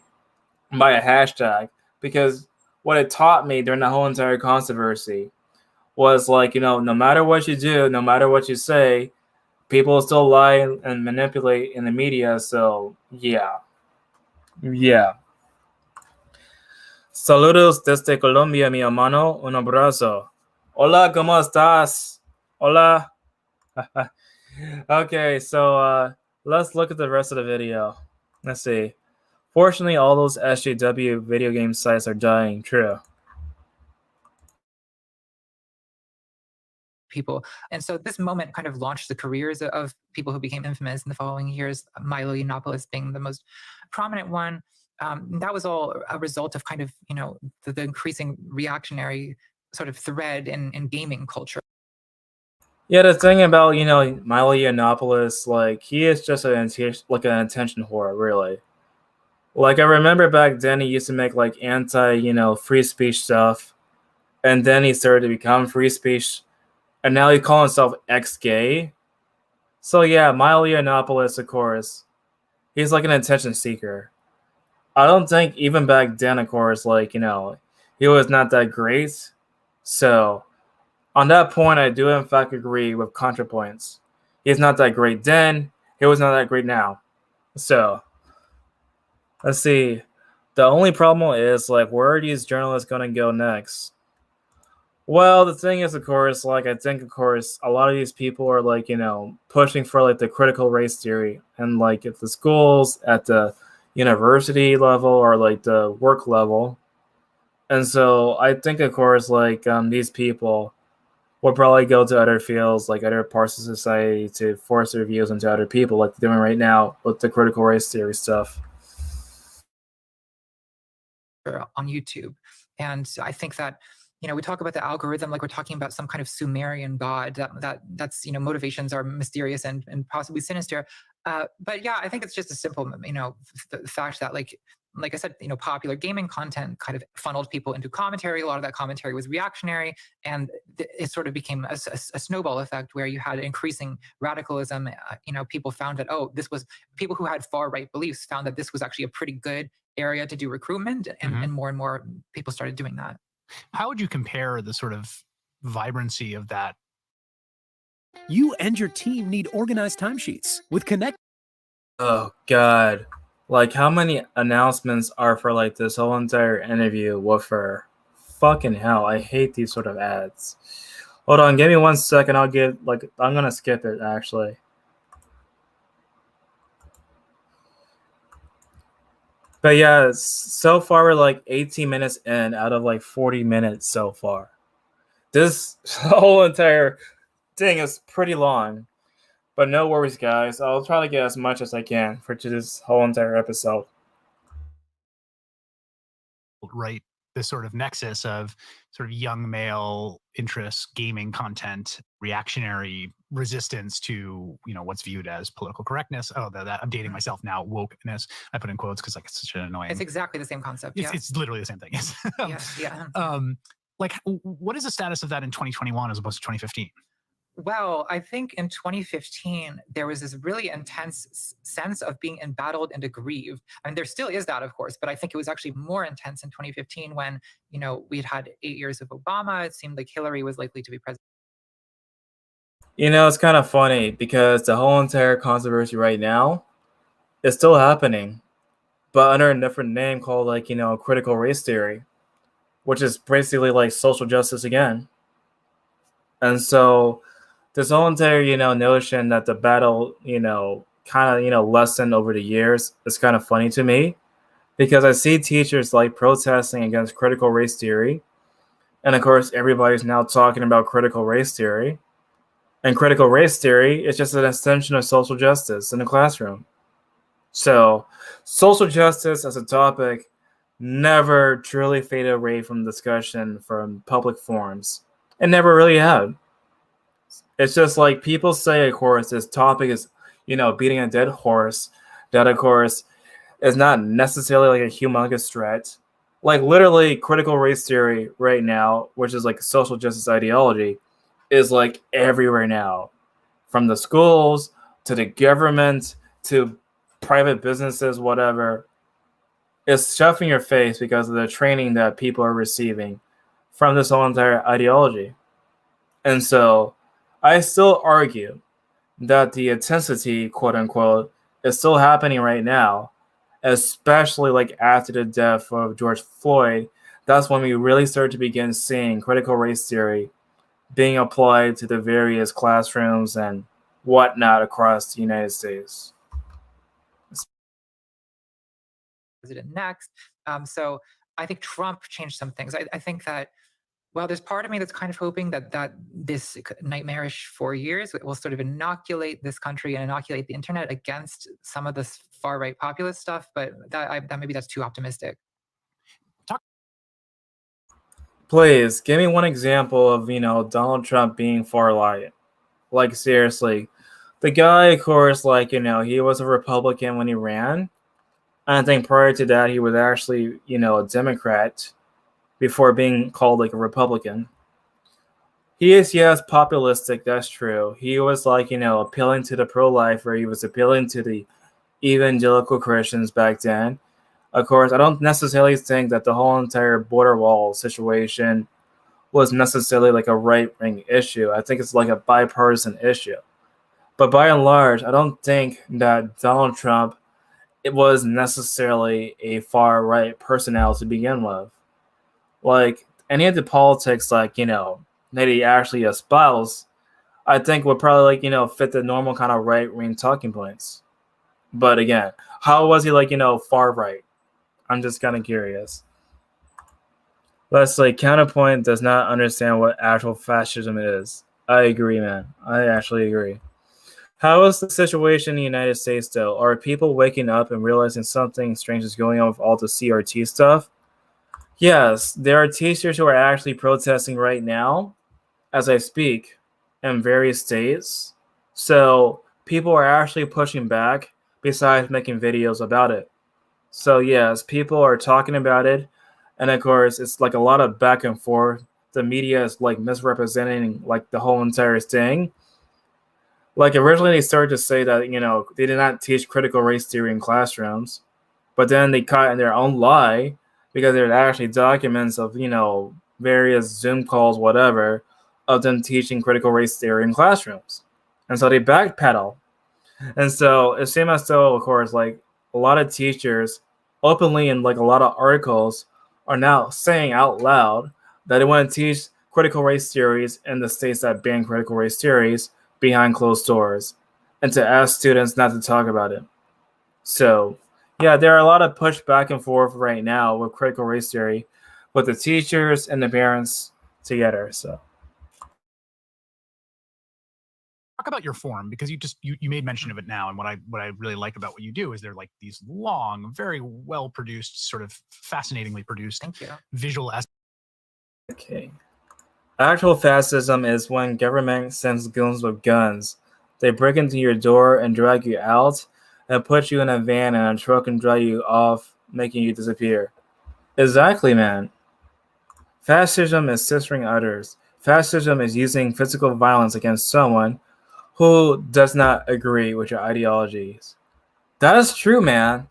by a hashtag, because what it taught me during the whole entire controversy was like, no matter what you do, no matter what you say, people still lie and manipulate in the media. So yeah. Saludos desde Colombia, mi hermano. Un abrazo. Hola, ¿cómo estás? Hola. Okay, so let's look at the rest of the video. Let's see. Fortunately, all those SJW video game sites are dying. True. People. And so this moment kind of launched the careers of people who became infamous in the following years, Milo Yiannopoulos being the most prominent one. That was all a result of kind of, the increasing reactionary sort of thread in gaming culture. Yeah, the thing about, Milo Yiannopoulos, like, he is just an attention whore, really. Like, I remember back then he used to make, like, free speech stuff, and then he started to become free speech, and now he calls himself ex-gay. So, yeah, Milo Yiannopoulos, of course, he's like an attention seeker. I don't think even back then, of course, like, he was not that great. So, on that point, I do in fact agree with ContraPoints. He's not that great then, he was not that great now. So, let's see. The only problem is, like, where are these journalists going to go next? Well, the thing is, of course, like, I think, of course, a lot of these people are, like, pushing for, like, the critical race theory. And, like, at the schools, at the university level, or, like, the work level. And so I think, of course, like, these people will probably go to other fields, like other parts of society, to force their views onto other people, like they're doing right now with the critical race theory stuff. On YouTube. And I think that, we talk about the algorithm like we're talking about some kind of Sumerian god, that's, motivations are mysterious and possibly sinister. But yeah, I think it's just a simple, the fact that like I said, popular gaming content kind of funneled people into commentary. A lot of that commentary was reactionary, and it sort of became a snowball effect where you had increasing radicalism. People found that, people who had far right beliefs found that this was actually a pretty good area to do recruitment, and more people started doing that. How would you compare the sort of vibrancy of that? You and your team need organized timesheets with Connect. Oh God. Like, how many announcements are for like this whole entire interview with her? Fucking hell, I hate these sort of ads. Hold on, give me 1 second. I'm gonna skip it actually. But yeah, so far we're like 18 minutes in out of like 40 minutes so far. This whole entire thing is pretty long. But no worries, guys. I'll try to get as much as I can for this whole entire episode. Right, this sort of nexus of sort of young male interests, gaming content, reactionary resistance to what's viewed as political correctness. Oh, that I'm dating myself now. Wokeness. I put in quotes because like it's such an annoying. It's exactly the same concept. It's literally the same thing. Yeah. Like, what is the status of that in 2021 as opposed to 2015? Well, I think in 2015, there was this really intense sense of being embattled and aggrieved. I mean, there still is that, of course, but I think it was actually more intense in 2015 when, we'd had 8 years of Obama. It seemed like Hillary was likely to be president. It's kind of funny because the whole entire controversy right now is still happening, but under a different name called critical race theory, which is basically like social justice again. And so this whole entire, notion that the battle, kind of, lessened over the years. It's kind of funny to me because I see teachers like protesting against critical race theory. And of course, everybody's now talking about critical race theory. And critical race theory is just an extension of social justice in the classroom. So, social justice as a topic never truly faded away from discussion from public forums. It never really had. It's just like people say, of course, this topic is, beating a dead horse. That, of course, is not necessarily like a humongous threat. Like literally, critical race theory right now, which is like social justice ideology, is like everywhere now, from the schools to the government to private businesses, whatever. It's shoved in your face because of the training that people are receiving from this whole entire ideology. And so I still argue that the intensity, quote unquote, is still happening right now, especially like after the death of George Floyd. That's when we really start to begin seeing critical race theory being applied to the various classrooms and whatnot across the United States. President next. So I think Trump changed some things. I think that, well, there's part of me that's kind of hoping that this nightmarish 4 years will sort of inoculate this country and inoculate the internet against some of this far right populist stuff. But that maybe that's too optimistic. Please give me one example of Donald Trump being far right. Like seriously, the guy, of course, like he was a Republican when he ran. I think prior to that he was actually a Democrat before being called like a Republican. He is, yes, populistic. That's true. He was like appealing to the pro-lifer. He was appealing to the evangelical Christians back then. Of course, I don't necessarily think that the whole entire border wall situation was necessarily like a right-wing issue. I think it's like a bipartisan issue. But by and large, I don't think that Donald Trump was necessarily a far-right personnel to begin with. Like, any of the politics, like, that he actually espoused, I think would probably, like, fit the normal kind of right-wing talking points. But again, how was he, like, far-right? I'm just kind of curious. Leslie, Counterpoint does not understand what actual fascism is. I agree, man. I actually agree. How is the situation in the United States, though? Are people waking up and realizing something strange is going on with all the CRT stuff? Yes, there are teachers who are actually protesting right now, as I speak, in various states. So people are actually pushing back besides making videos about it. So yes, people are talking about it, and of course, it's like a lot of back and forth. The media is like misrepresenting like the whole entire thing. Like originally, they started to say that they did not teach critical race theory in classrooms, but then they caught in their own lie because there are actually documents of various Zoom calls, whatever, of them teaching critical race theory in classrooms, and so they backpedal. And so it seems as though, of course, like a lot of teachers openly in like a lot of articles are now saying out loud that they want to teach critical race theories in the states that ban critical race theories behind closed doors and to ask students not to talk about it. So yeah, there are a lot of push back and forth right now with critical race theory with the teachers and the parents together. So Talk about your forum, because you made mention of it now, and what I really like about what you do is they're like these long, very well produced, sort of fascinatingly produced visual essays. Okay. Actual fascism is when government sends goons with guns. They break into your door and drag you out and put you in a van and a truck and drive you off, making you disappear. Exactly, man. Fascism is censoring others. Fascism is using physical violence against someone who does not agree with your ideologies. That is true, man.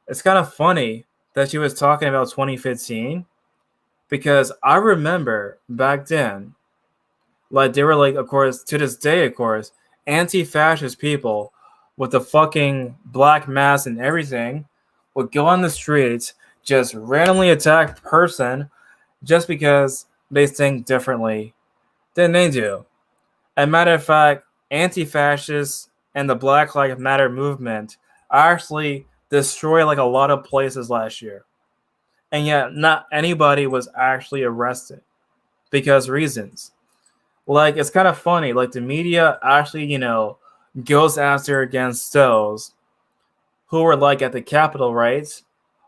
It's kind of funny that she was talking about 2015 because I remember back then, like they were like, of course, to this day, of course, anti-fascist people with the fucking black mask and everything would go on the streets, just randomly attack person just because they think differently than they do. As a matter of fact, anti-fascists and the Black Lives Matter movement actually destroyed like a lot of places last year. And yet not anybody was actually arrested because reasons. Like, it's kind of funny. Like, the media actually, goes after against those who were like at the Capitol, right?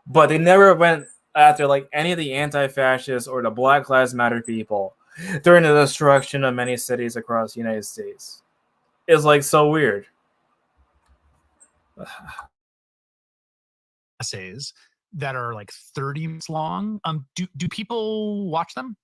But they never went after like any of the anti-fascists or the Black Lives Matter people during the destruction of many cities across the United States. It's like so weird. Essays that are like 30 minutes long. Do people watch them?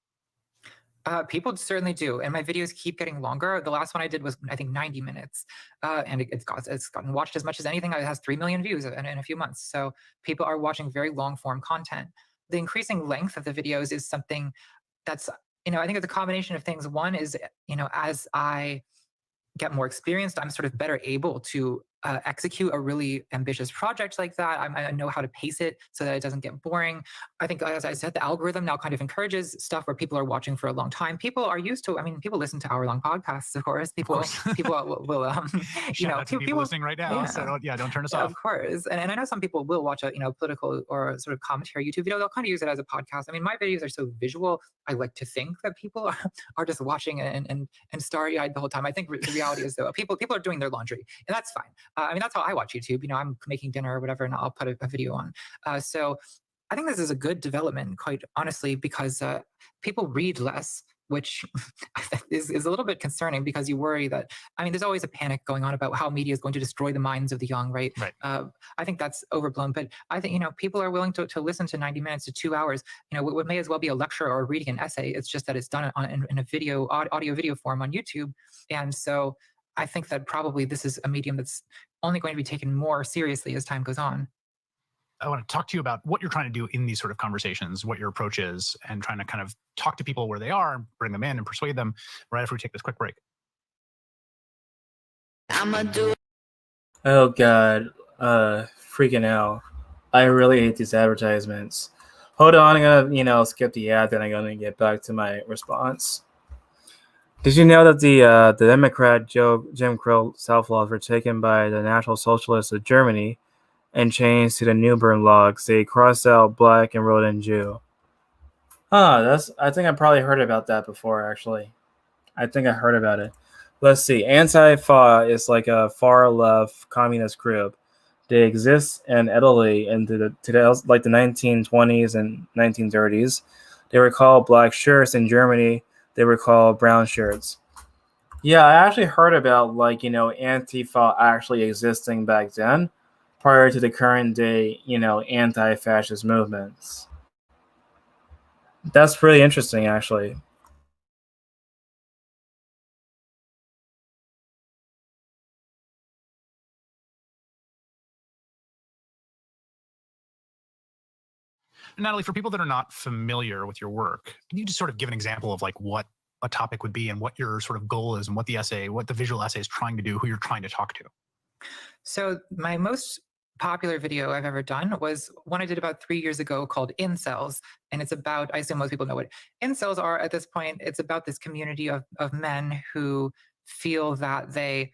People certainly do, and my videos keep getting longer. The last one I did was, I think, 90 minutes, and it's gotten watched as much as anything. It has 3 million views in a few months. So people are watching very long form content. The increasing length of the videos is something that's, I think it's a combination of things. One is, as I get more experienced, I'm sort of better able to execute a really ambitious project like that. I know how to pace it so that it doesn't get boring. I think, as I said, the algorithm now kind of encourages stuff where people are watching for a long time. People are used to, people listen to hour-long podcasts, of course. People will Shout out to people listening right now. Yeah. So don't turn us off. Of course. And I know some people will watch a, political or sort of commentary YouTube video. They'll kind of use it as a podcast. My videos are so visual. I like to think that people are just watching and starry-eyed the whole time. I think the reality is, though, people are doing their laundry, and that's fine. That's how I watch YouTube. I'm making dinner or whatever, and I'll put a video on. So I think this is a good development, quite honestly, because people read less, which is a little bit concerning, because you worry that, there's always a panic going on about how media is going to destroy the minds of the young, right? I think that's overblown, but I think, people are willing to listen to 90 minutes to 2 hours, what may as well be a lecture or reading an essay. It's just that it's done in a audio-video form on YouTube. And so I think that probably this is a medium that's only going to be taken more seriously as time goes on. I want to talk to you about what you're trying to do in these sort of conversations, what your approach is, and trying to kind of talk to people where they are and bring them in and persuade them right after we take this quick break. I'ma do it. Oh God, freaking out. I really hate these advertisements. Hold on, I'm gonna, skip the ad, then I'm gonna get back to my response. Did you know that the Democrat Jim Crow South laws were taken by the National Socialists of Germany and changed to the Nuremberg laws? They crossed out black and wrote in Jew. I think I probably heard about that before, actually. I think I heard about it. Let's see. Antifa is like a far-left communist group. They exist in Italy in the 1920s and 1930s. They were called black shirts. In Germany, they were called brown shirts. Yeah, I actually heard about Antifa actually existing back then, prior to the current day, anti-fascist movements. That's pretty interesting, actually. Natalie, for people that are not familiar with your work, can you just sort of give an example of like what a topic would be and what your sort of goal is and what the visual essay is trying to do, who you're trying to talk to? So my most popular video I've ever done was one I did about 3 years ago called Incels. And it's about, I assume most people know what incels are at this point. It's about this community of men who feel that they,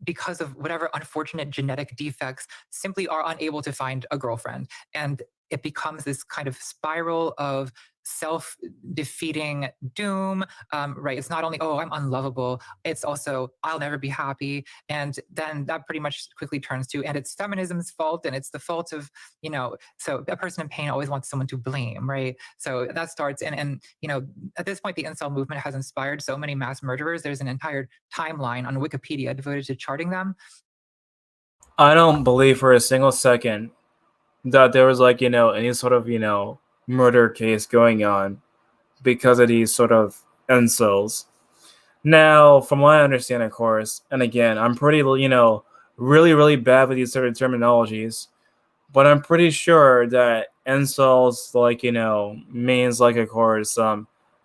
because of whatever unfortunate genetic defects, simply are unable to find a girlfriend. And it becomes this kind of spiral of self-defeating doom, right? It's not only, oh, I'm unlovable, it's also, I'll never be happy. And then that pretty much quickly turns to, and it's feminism's fault, and it's the fault of, so a person in pain always wants someone to blame, right? So that starts, and at this point, the incel movement has inspired so many mass murderers. There's an entire timeline on Wikipedia devoted to charting them. I don't believe for a single second that there was any sort of, murder case going on because of these sort of incels. Now, from what I understand, of course, and again, I'm pretty, really, really bad with these sort of terminologies, but I'm pretty sure that incels, means, of course,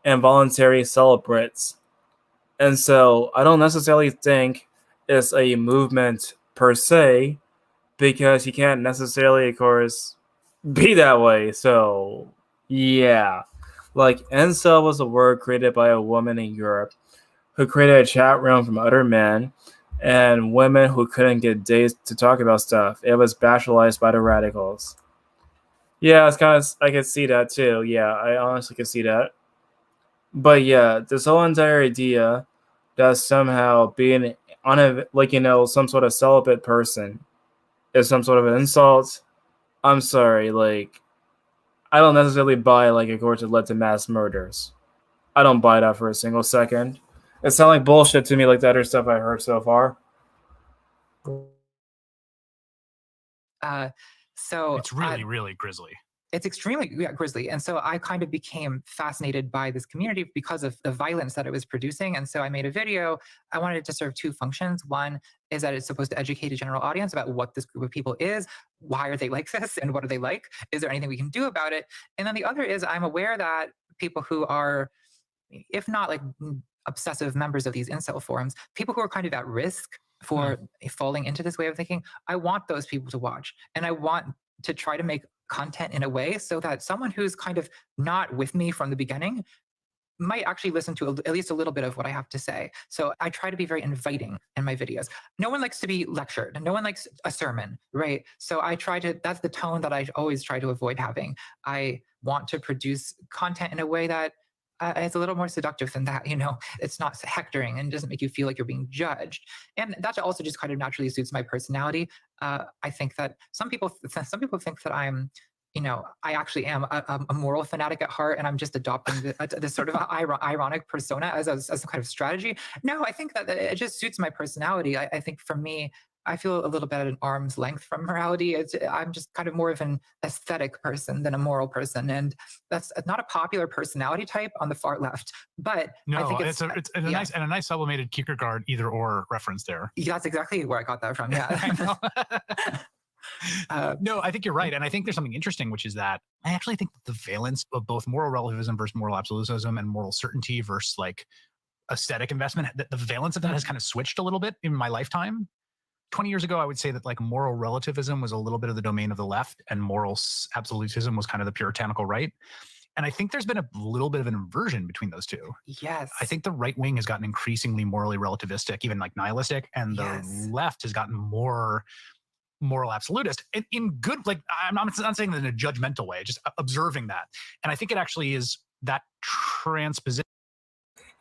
involuntary celibates. And so I don't necessarily think it's a movement per se, because you can't necessarily, of course, be that way. So yeah, incel was a word created by a woman in Europe who created a chat room from other men and women who couldn't get dates to talk about stuff. It was bashfulized by the radicals. Yeah, it's kind of, I can see that too. Yeah, I honestly can see that. But yeah, this whole entire idea that somehow being on a, like, some sort of celibate person is some sort of an insult. I'm sorry, like, I don't necessarily buy like a court to led to mass murders. I don't buy that for a single second. It sounds like bullshit to me, like the other stuff I heard so far. So It's really, really grisly. It's extremely grisly. And so I kind of became fascinated by this community because of the violence that it was producing. And so I made a video. I wanted it to serve two functions. One is that it's supposed to educate a general audience about what this group of people is, why are they like this, and what are they like? Is there anything we can do about it? And then the other is I'm aware that people who are, if not like obsessive members of these incel forums, people who are kind of at risk for falling into this way of thinking, I want those people to watch. And I want to try to make content in a way so that someone who's kind of not with me from the beginning might actually listen to at least a little bit of what I have to say. So I try to be very inviting in my videos. No one likes to be lectured. No one likes a sermon, right? So I try to, that's the tone that I always try to avoid having. I want to produce content in a way that it's a little more seductive than that, it's not hectoring and doesn't make you feel like you're being judged. And that also just kind of naturally suits my personality. I think that some people think that I'm, I actually am a moral fanatic at heart, and I'm just adopting this sort of ironic persona as a kind of strategy. No, I think that it just suits my personality. I think for me, I feel a little bit at an arm's length from morality. I'm just kind of more of an aesthetic person than a moral person, and that's not a popular personality type on the far left. But no, I think it's a nice sublimated Kierkegaard either or reference there. Yeah, that's exactly where I got that from. Yeah. No, I think you're right. And I think there's something interesting, which is that I actually think the valence of both moral relativism versus moral absolutism and moral certainty versus like aesthetic investment, the valence of that has kind of switched a little bit in my lifetime. 20 years ago, I would say that like moral relativism was a little bit of the domain of the left and moral absolutism was kind of the puritanical right. And I think there's been a little bit of an inversion between those two. Yes. I think the right wing has gotten increasingly morally relativistic, even like nihilistic, and the left has gotten more moral absolutist in good, like I'm not saying that in a judgmental way, just observing that. And I think it actually is that transposition.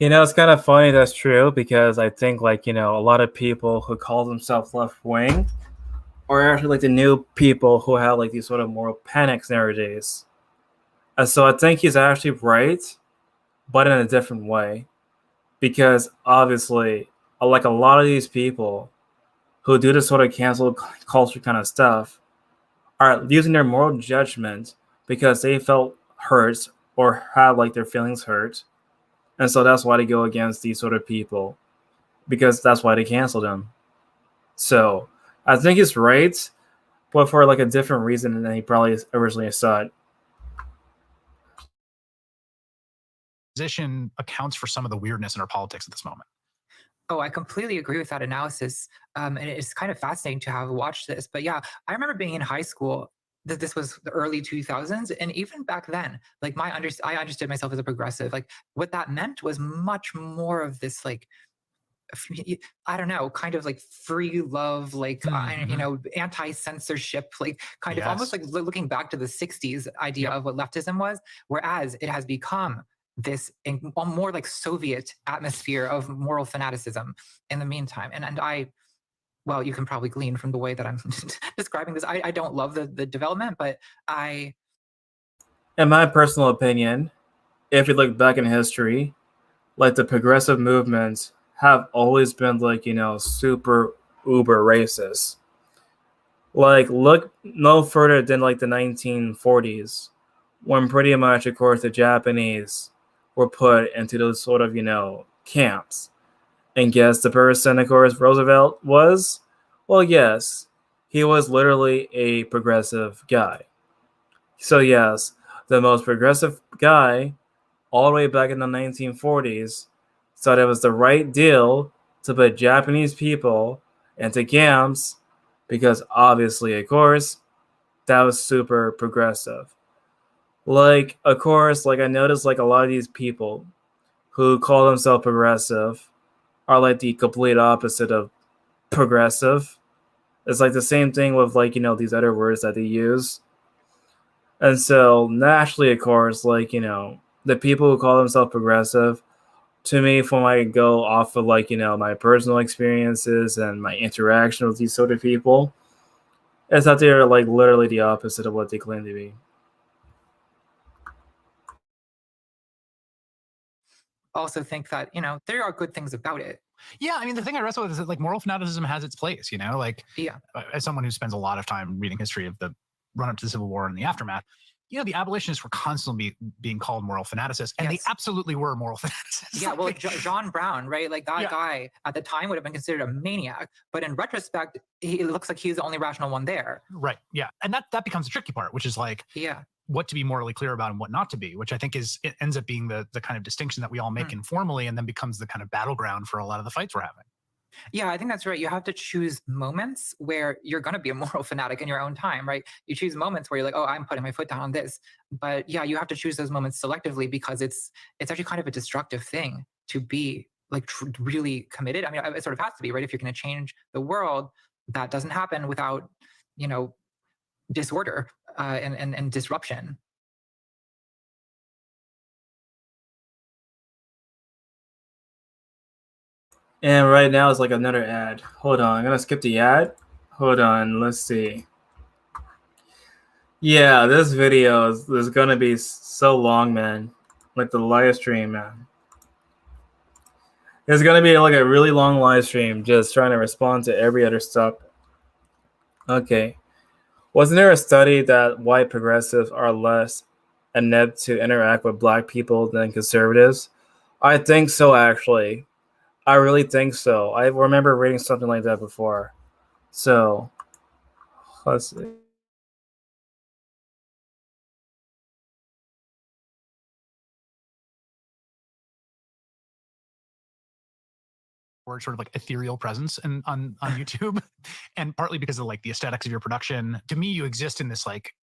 It's kind of funny that's true, because I think like, a lot of people who call themselves left wing are actually like the new people who have like these sort of moral panics nowadays. And so I think he's actually right, but in a different way. Because obviously, like a lot of these people who do this sort of cancel culture kind of stuff are using their moral judgment because they felt hurt or had like their feelings hurt. And so that's why they go against these sort of people, because that's why they cancel them. So I think he's right, but for like a different reason than he probably originally saw it. Position accounts for some of the weirdness in our politics at this moment. Oh, I completely agree with that analysis. And it's kind of fascinating to have watched this. But yeah, I remember being in high school, that this was the early 2000s. And even back then, like I understood myself as a progressive. Like what that meant was much more of this, like, I don't know, kind of like free love, like, anti-censorship, like kind of almost like looking back to the 60s idea of what leftism was, whereas it has become this more like Soviet atmosphere of moral fanaticism in the meantime. And well, you can probably glean from the way that I'm describing this. I don't love the development, but in my personal opinion, if you look back in history, like the progressive movements have always been like, super uber racist. Like look no further than like the 1940s, when pretty much, of course, the Japanese were put into those sort of, camps. And guess the person, of course, Roosevelt was? Well, yes, he was literally a progressive guy. So yes, the most progressive guy all the way back in the 1940s thought it was the right deal to put Japanese people into camps because obviously, of course, that was super progressive. Like, of course, like I noticed like a lot of these people who call themselves progressive are like the complete opposite of progressive. It's like the same thing with like, you know, these other words that they use. And so naturally, of course, like, you know, the people who call themselves progressive, to me, from I go off of like, you know, my personal experiences and my interaction with these sort of people, is that they're like literally the opposite of what they claim to be. Also think that, you know, there are good things about it. Yeah, I mean, the thing I wrestle with is that like moral fanaticism has its place, you know, like Yeah. As someone who spends a lot of time reading history of the run up to the Civil War and the aftermath, you know, the abolitionists were constantly being called moral fanaticists, and Yes. they absolutely were moral fanaticists. Yeah, well, John Brown, right? Like that Yeah. guy at the time would have been considered a maniac, but in retrospect, it looks like he's the only rational one there. Right. Yeah. And that becomes the tricky part, which is like, Yeah. what to be morally clear about and what not to be, which I think it ends up being the kind of distinction that we all make informally, and then becomes the kind of battleground for a lot of the fights we're having. Yeah, I think that's right. You have to choose moments where you're going to be a moral fanatic in your own time, right? You choose moments where you're like, oh, I'm putting my foot down on this. But yeah, you have to choose those moments selectively, because it's actually kind of a destructive thing to be like really committed. I mean, it sort of has to be, right? If you're going to change the world, that doesn't happen without, you know, disorder and disruption. And right now it's like another ad. Hold on, I'm gonna skip the ad. Hold on, let's see. Yeah, this video is gonna be so long, man. Like the live stream, man. It's gonna be like a really long live stream, just trying to respond to every other stuff. Okay. Wasn't there a study that white progressives are less inept to interact with black people than conservatives? I think so, actually. I really think so. I remember reading something like that before. So, let's see. Or sort of like ethereal presence on YouTube, and partly because of like the aesthetics of your production. To me, you exist in this like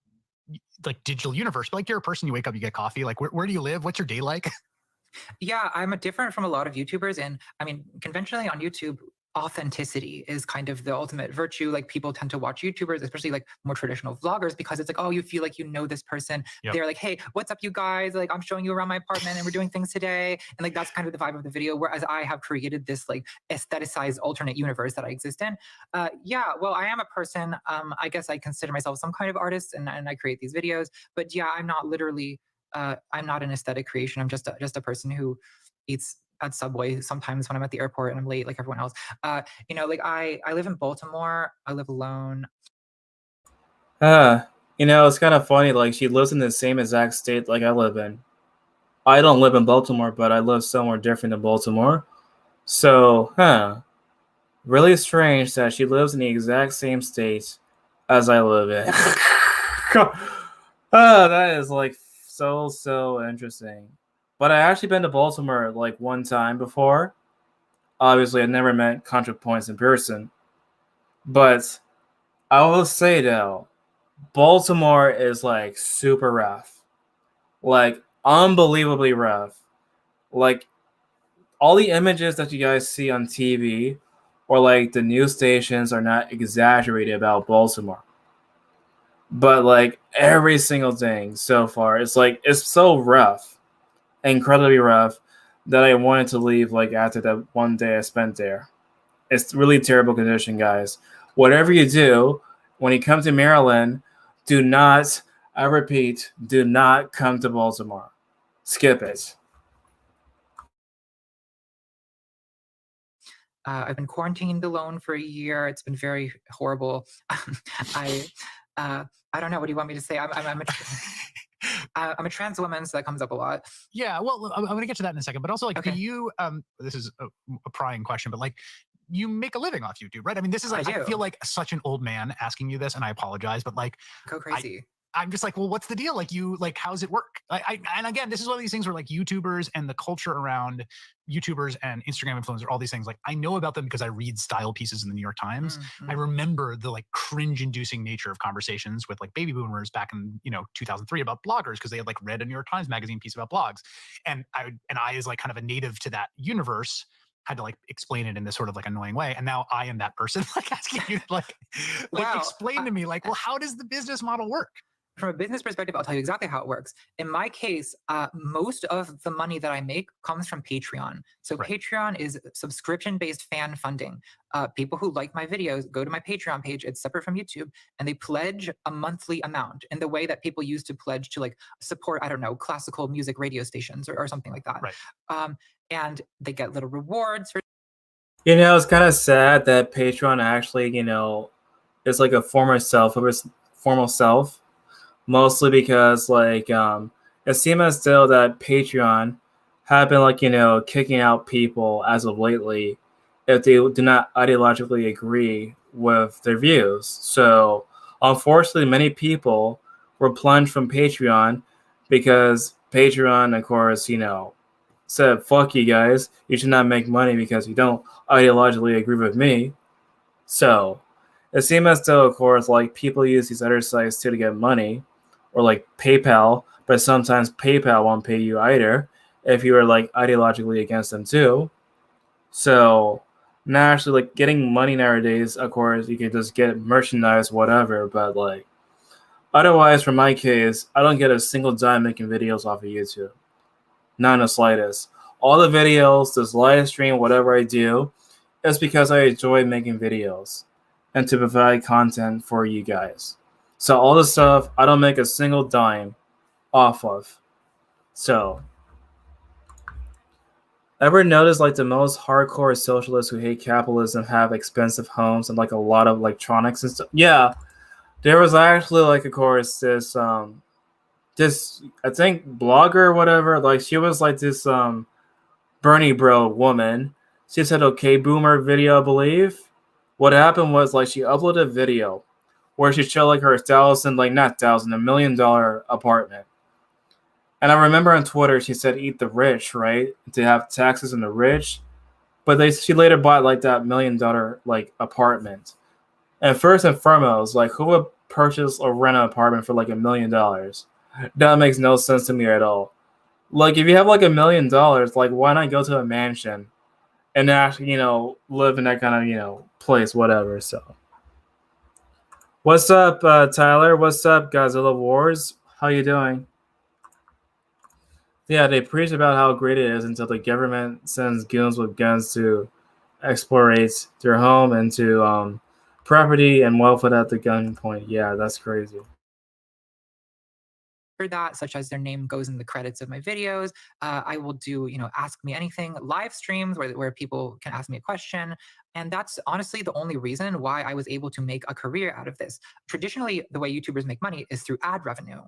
digital universe. Like you're a person, you wake up, you get coffee. Like where do you live? What's your day like? Yeah, I'm different from a lot of YouTubers. And I mean, conventionally on YouTube, authenticity is kind of the ultimate virtue. Like people tend to watch YouTubers, especially like more traditional vloggers, because it's like, oh, you feel like you know this person. Yep. They're like, hey, what's up, you guys? Like, I'm showing you around my apartment and we're doing things today. And like, that's kind of the vibe of the video. Whereas I have created this like aestheticized alternate universe that I exist in. Yeah, well, I am a person. I guess I consider myself some kind of artist, and I create these videos. But yeah, I'm not literally I'm not an aesthetic creation. I'm just a person who eats at Subway sometimes when I'm at the airport and I'm late, like everyone else. You know, like I live in Baltimore. I live alone. You know, it's kind of funny. Like she lives in the same exact state like I live in. I don't live in Baltimore, but I live somewhere different than Baltimore. So, really strange that she lives in the exact same state as I live in. That is like so interesting. But I actually been to Baltimore like one time before. Obviously, I never met ContraPoints in person. But I will say though, Baltimore is like super rough. Like unbelievably rough. Like all the images that you guys see on TV or like the news stations are not exaggerated about Baltimore. But like every single thing so far, it's like it's so rough, incredibly rough, that I wanted to leave like after that one day I spent there. It's really terrible condition, guys. Whatever you do, when you come to Maryland, do not, I repeat, do not come to Baltimore. Skip it. I've been quarantined alone for a year. It's been very horrible. I don't know. What do you want me to say? I'm a trans woman, so that comes up a lot. Yeah, well, I'm going to get to that in a second. But also, like, Okay. do you? This is a prying question, but like, you make a living off YouTube, right? I mean, this is like, I feel like such an old man asking you this, and I apologize, but like, go crazy. I'm just like, well, what's the deal? Like, how's it work? And again, this is one of these things where like YouTubers and the culture around YouTubers and Instagram influencers, all these things, like I know about them because I read style pieces in the New York Times. Mm-hmm. I remember the like cringe-inducing nature of conversations with like baby boomers back in 2003 about bloggers, because they had like read a New York Times magazine piece about blogs, and I as like kind of a native to that universe, had to like explain it in this sort of like annoying way. And now I am that person like asking you to like Wow. explain to me like, well, how does the business model work? From a business perspective, I'll tell you exactly how it works. In my case, most of the money that I make comes from Patreon. So Right. Patreon is subscription-based fan funding. People who like my videos go to my Patreon page. It's separate from YouTube, and they pledge a monthly amount in the way that people used to pledge to like support, I don't know, classical music radio stations or something like that. Right. And they get little rewards for. You know, it's kind of sad that Patreon actually, you know, is like a former self of its formal self, mostly because like it seems as though that Patreon have been like, you know, kicking out people as of lately if they do not ideologically agree with their views. So unfortunately, many people were plunged from Patreon because Patreon, of course, you know, said, fuck you guys, you should not make money because you don't ideologically agree with me. So it seems as though, of course, like people use these other sites too to get money, or like PayPal, but sometimes PayPal won't pay you either if you are like ideologically against them too. So now actually like getting money nowadays, of course, you can just get merchandise, whatever, but like otherwise, for my case, I don't get a single dime making videos off of YouTube. Not in the slightest. All the videos, this live stream, whatever I do, is because I enjoy making videos and to provide content for you guys. So all this stuff, I don't make a single dime off of. So, ever notice like the most hardcore socialists who hate capitalism have expensive homes and like a lot of electronics and stuff? Yeah, there was actually like, of course, this I think blogger or whatever, like she was like this Bernie bro woman. She said okay boomer video, I believe. What happened was like she uploaded a video where she showed like her $1 million apartment. And I remember on Twitter she said eat the rich, right? To have taxes on the rich. But she later bought like that $1 million like apartment. And first and foremost, like who would purchase or rent an apartment for like $1 million? That makes no sense to me at all. Like, if you have like $1 million, like, why not go to a mansion and actually, you know, live in that kind of, you know, place, whatever. So, what's up, Tyler? What's up, Godzilla Wars? How you doing? Yeah, they preach about how great it is until the government sends goons with guns to explorate their home and to property and wealth without the gunpoint. Yeah, that's crazy. For that, such as their name goes in the credits of my videos. I will do, you know, ask me anything live streams where people can ask me a question. And that's honestly the only reason why I was able to make a career out of this. Traditionally, the way YouTubers make money is through ad revenue.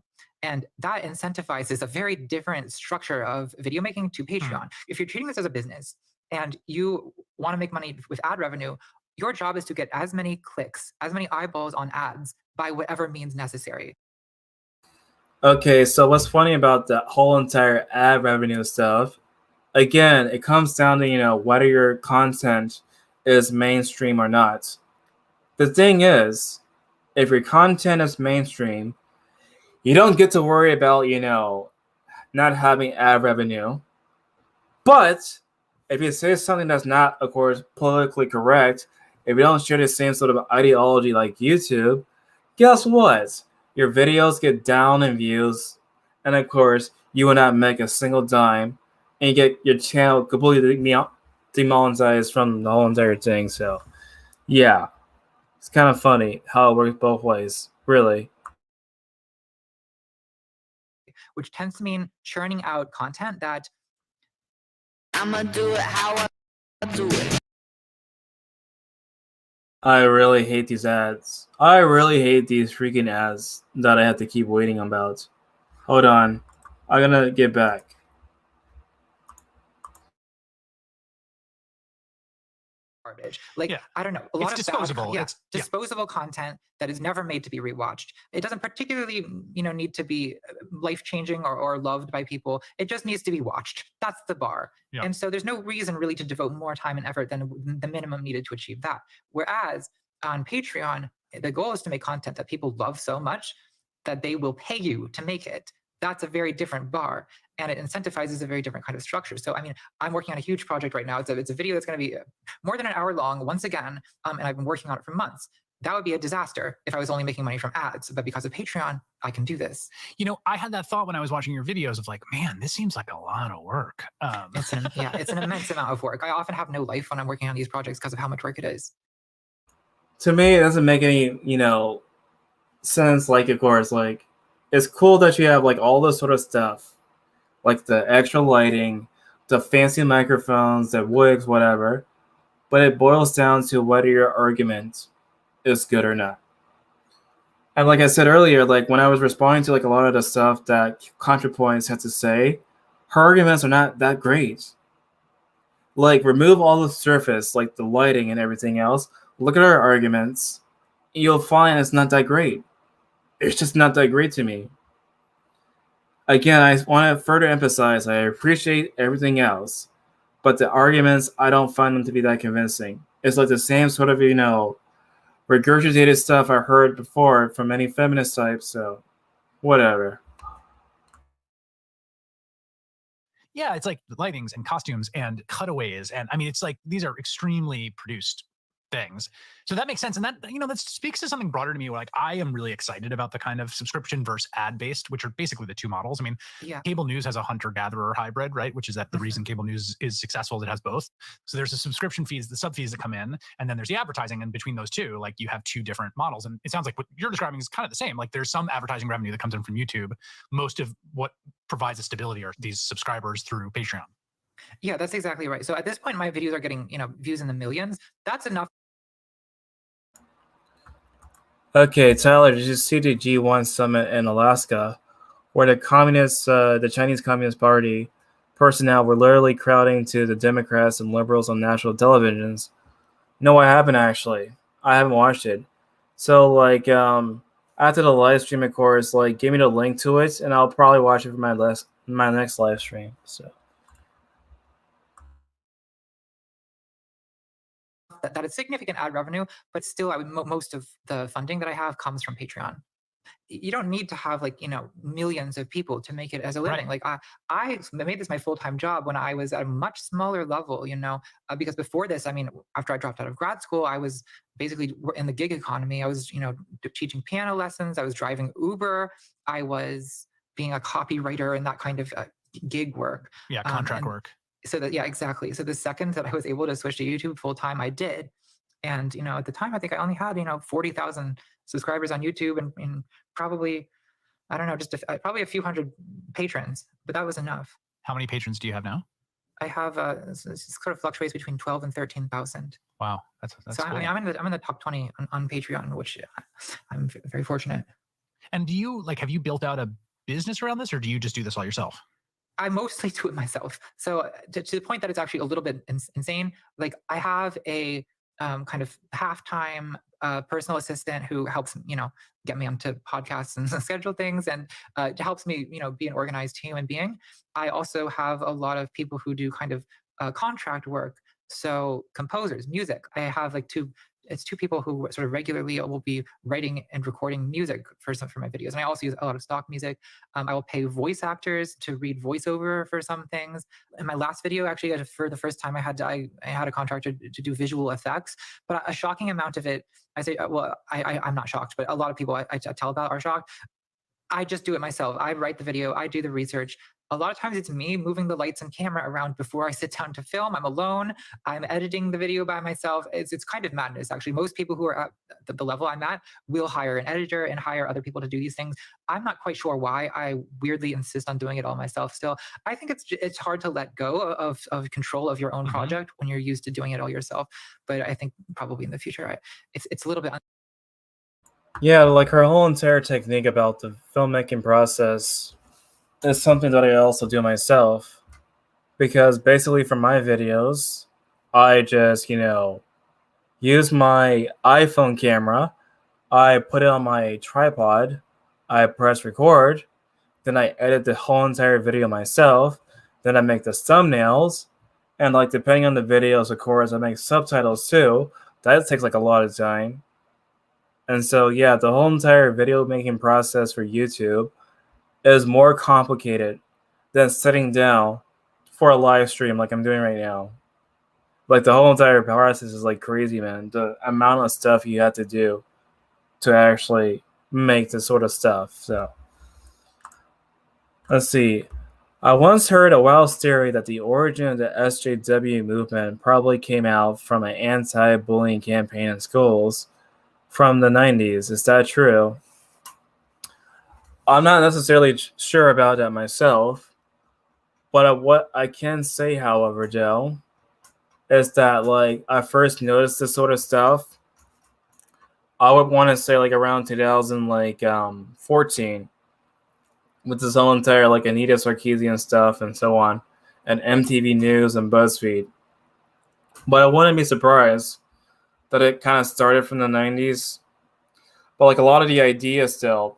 And that incentivizes a very different structure of video making to Patreon. If you're treating this as a business and you want to make money with ad revenue, your job is to get as many clicks, as many eyeballs on ads by whatever means necessary. Okay, so what's funny about the whole entire ad revenue stuff? Again, it comes down to, you know, whether your content is mainstream or not. The thing is, if your content is mainstream, you don't get to worry about, you know, not having ad revenue. But if you say something that's not, of course, politically correct, if you don't share the same sort of ideology like YouTube, guess what? Your videos get down in views, and of course, you will not make a single dime, and you get your channel completely demonetized from the whole entire thing. So, yeah, it's kind of funny how it works both ways, really. Which tends to mean churning out content that I'ma do it how I do it. I really hate these ads. I really hate these freaking ads that I have to keep waiting about. Hold on. I'm gonna get back. garbage. Like, Yeah. I don't know, a lot It's of disposable. Bad, It's disposable content that is never made to be rewatched. It doesn't particularly, you know, need to be life-changing or loved by people. It just needs to be watched. That's the bar. Yeah. And so there's no reason really to devote more time and effort than the minimum needed to achieve that. Whereas on Patreon, the goal is to make content that people love so much that they will pay you to make it. that's a very different bar, and it incentivizes a very different kind of structure. So, I mean, I'm working on a huge project right now. It's a video that's going to be more than an hour long once again, and I've been working on it for months. That would be a disaster if I was only making money from ads, but because of Patreon, I can do this. You know, I had that thought when I was watching your videos of like, man, this seems like a lot of work. It's an immense amount of work. I often have no life when I'm working on these projects because of how much work it is. To me, it doesn't make any, sense. Like, of course, like, it's cool that you have like all this sort of stuff, like the extra lighting, the fancy microphones, the wigs, whatever. But it boils down to whether your argument is good or not. And like I said earlier, like when I was responding to like a lot of the stuff that ContraPoints had to say, her arguments are not that great. Like, remove all the surface, like the lighting and everything else. Look at her arguments. You'll find it's not that great. It's just not that great to me. Again, I want to further emphasize, I appreciate everything else, but the arguments, I don't find them to be that convincing. It's like the same sort of, regurgitated stuff I heard before from many feminist types, so whatever. Yeah, it's like lightings and costumes and cutaways. And I mean, it's like these are extremely produced things. So that makes sense. And that, that speaks to something broader to me. Like, I am really excited about the kind of subscription versus ad-based, which are basically the two models. I mean, cable news has a hunter-gatherer hybrid, right? Which is that the reason cable news is successful is it has both. So there's the subscription fees, the sub fees that come in, and then there's the advertising. And between those two, like, you have two different models. And it sounds like what you're describing is kind of the same. Like, there's some advertising revenue that comes in from YouTube. Most of what provides the stability are these subscribers through Patreon. Yeah, that's exactly right. So at this point, my videos are getting, views in the millions. That's enough. Okay, Tyler, did you see the G1 summit in Alaska, where the Chinese Communist Party personnel were literally crowding to the Democrats and liberals on national televisions? No, I haven't actually. I haven't watched it. So, like, after the live stream, of course, like, give me the link to it, and I'll probably watch it for my next live stream. So. That is significant ad revenue, but still, most of the funding that I have comes from Patreon. You don't need to have millions of people to make it as a living. Right. Like I made this my full-time job when I was at a much smaller level, because before this, I mean, after I dropped out of grad school, I was basically in the gig economy. I was, teaching piano lessons. I was driving Uber. I was being a copywriter and that kind of gig work. Yeah, contract work. So that, yeah, exactly. So the second that I was able to switch to YouTube full time, I did. And, at the time, I think I only had, 40,000 subscribers on YouTube and probably, I don't know, just probably a few hundred patrons, but that was enough. How many patrons do you have now? I have, it sort of fluctuates between 12 and 13,000. Wow. That's so cool. I mean, I'm in the top 20 on Patreon, which I'm very fortunate. And do you have you built out a business around this, or do you just do this all yourself? I mostly do it myself. So to the point that it's actually a little bit insane, like I have a kind of half-time personal assistant who helps, get me onto podcasts and schedule things and helps me, be an organized human being. I also have a lot of people who do kind of contract work. So composers, music. I have two people who sort of regularly will be writing and recording music for my videos. And I also use a lot of stock music. I will pay voice actors to read voiceover for some things. In my last video, actually, for the first time, I had a contractor to do visual effects, but a shocking amount of it, I'm not shocked, but a lot of people I tell about are shocked. I just do it myself. I write the video, I do the research. A lot of times it's me moving the lights and camera around before I sit down to film. I'm alone. I'm editing the video by myself. It's kind of madness, actually. Most people who are at the level I'm at will hire an editor and hire other people to do these things. I'm not quite sure why. I weirdly insist on doing it all myself still. I think it's hard to let go of control of your own project when you're used to doing it all yourself. But I think probably in the future, it's a little bit... Yeah, like her whole entire technique about the filmmaking process is something that I also do myself, because basically for my videos, I just, use my iPhone camera, I put it on my tripod, I press record, then I edit the whole entire video myself, then I make the thumbnails, and depending on the videos, of course, I make subtitles too. That takes a lot of time. And so, yeah, the whole entire video making process for YouTube is more complicated than sitting down for a live stream like I'm doing right now. Like the whole entire process is like crazy, man. The amount of stuff you have to do to actually make this sort of stuff. So let's see. I once heard a wild theory that the origin of the SJW movement probably came out from an anti-bullying campaign in schools from the 90s. Is that true? I'm not necessarily sure about that myself, but what I can say, however, Joe, is that like I first noticed this sort of stuff. I would want to say like around 2014, with this whole entire like Anita Sarkeesian stuff and so on, and MTV News and BuzzFeed. But I wouldn't be surprised that it kind of started from the 90s. But like a lot of the ideas still,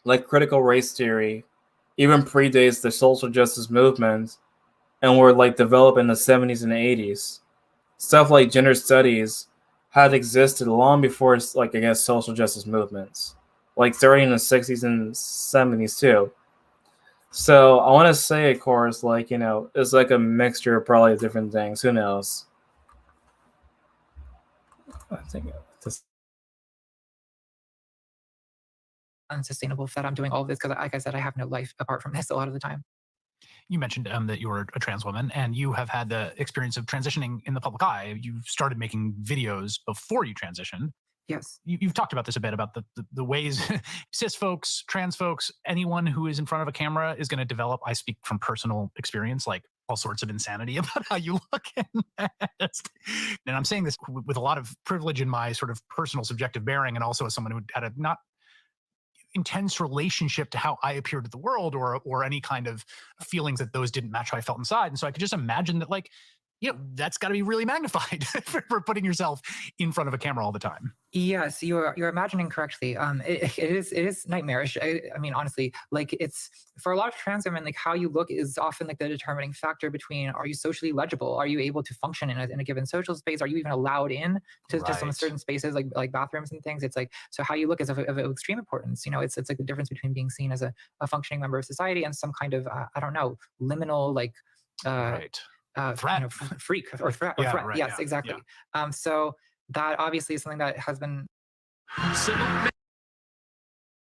like critical race theory, even predates the social justice movement and were like developed in the 70s and 80s. Stuff like gender studies had existed long before, like, I guess, social justice movements, like starting in the 60s and 70s too. So I want to say, of course, like, you know, it's like a mixture of probably different things. Who knows? I think this. Unsustainable that I'm doing all of this because, like I said, I have no life apart from this a lot of the time. You mentioned that you were a trans woman and you have had the experience of transitioning in the public eye. You started making videos before you transitioned. Yes. You've talked about this a bit, about the ways cis folks, trans folks, anyone who is in front of a camera is going to develop. I speak from personal experience, like all sorts of insanity about how you look. And I'm saying this with a lot of privilege in my sort of personal subjective bearing, and also as someone who had a not intense relationship to how I appeared to the world, or any kind of feelings that those didn't match how I felt inside. And so I could just imagine that, like, you know, that's got to be really magnified for putting yourself in front of a camera all the time. Yes, you're imagining correctly. It is nightmarish. I mean, honestly, like, it's for a lot of trans women, like how you look is often like the determining factor between, are you socially legible? Are you able to function in a given social space? Are you even allowed in to some certain spaces like bathrooms and things? It's like, so how you look is of extreme importance. You know, it's like the difference between being seen as a functioning member of society and some kind of I don't know, liminal like threat, you know, freak or threat. Yeah, threat. right, Yes, yeah, exactly. yeah. So that obviously is something that has been.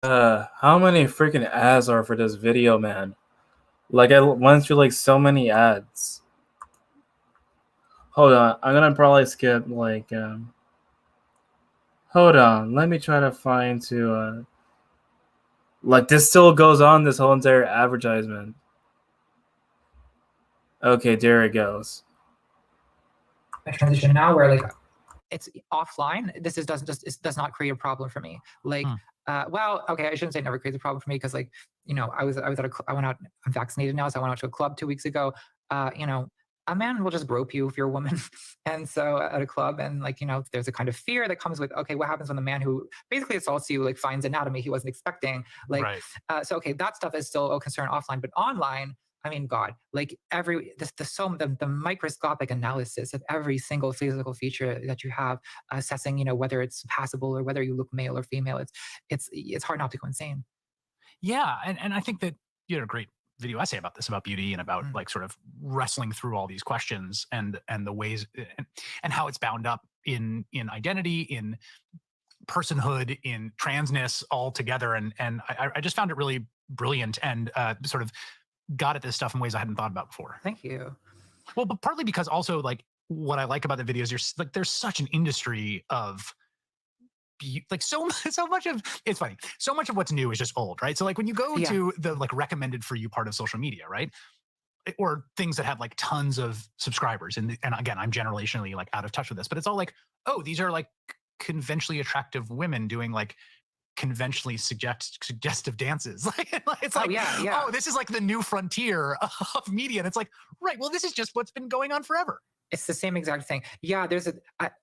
How many freaking ads are for this video, man? Like, I went through like so many ads. Hold on, I'm gonna probably skip like hold on, let me try to find to like, this still goes on, this whole entire advertisement. Okay, there it goes. Transition now where like it's offline. This does not create a problem for me. Like, well, okay, I shouldn't say never creates a problem for me, because, like, you know, I went out, I'm vaccinated now, so I went out to a club 2 weeks ago. You know, a man will just grope you if you're a woman. And so at a club, and like, you know, there's a kind of fear that comes with, okay, what happens when the man who basically assaults you like finds anatomy he wasn't expecting? Like, right. So okay, that stuff is still a concern offline, but online, I mean, God, like the microscopic analysis of every single physical feature that you have, assessing, you know, whether it's passable or whether you look male or female, it's hard not to go insane. Yeah, and I think that you had a great video essay about this, about beauty, and about like sort of wrestling through all these questions and the ways and how it's bound up in identity, in personhood, in transness all together. And I just found it really brilliant, and sort of got at this stuff in ways I hadn't thought about before. Thank you. Well, but partly because also, like, what I like about the videos, there's such an industry of like so much of, it's funny, so much of what's new is just old, right? So like when you go to the like recommended for you part of social media, right, or things that have like tons of subscribers, and again, I'm generationally like out of touch with this, but it's all like, oh, these are like conventionally attractive women doing like conventionally suggestive dances. It's like, oh, this is like the new frontier of media. And it's like, right, well, this is just what's been going on forever. It's the same exact thing. Yeah, there's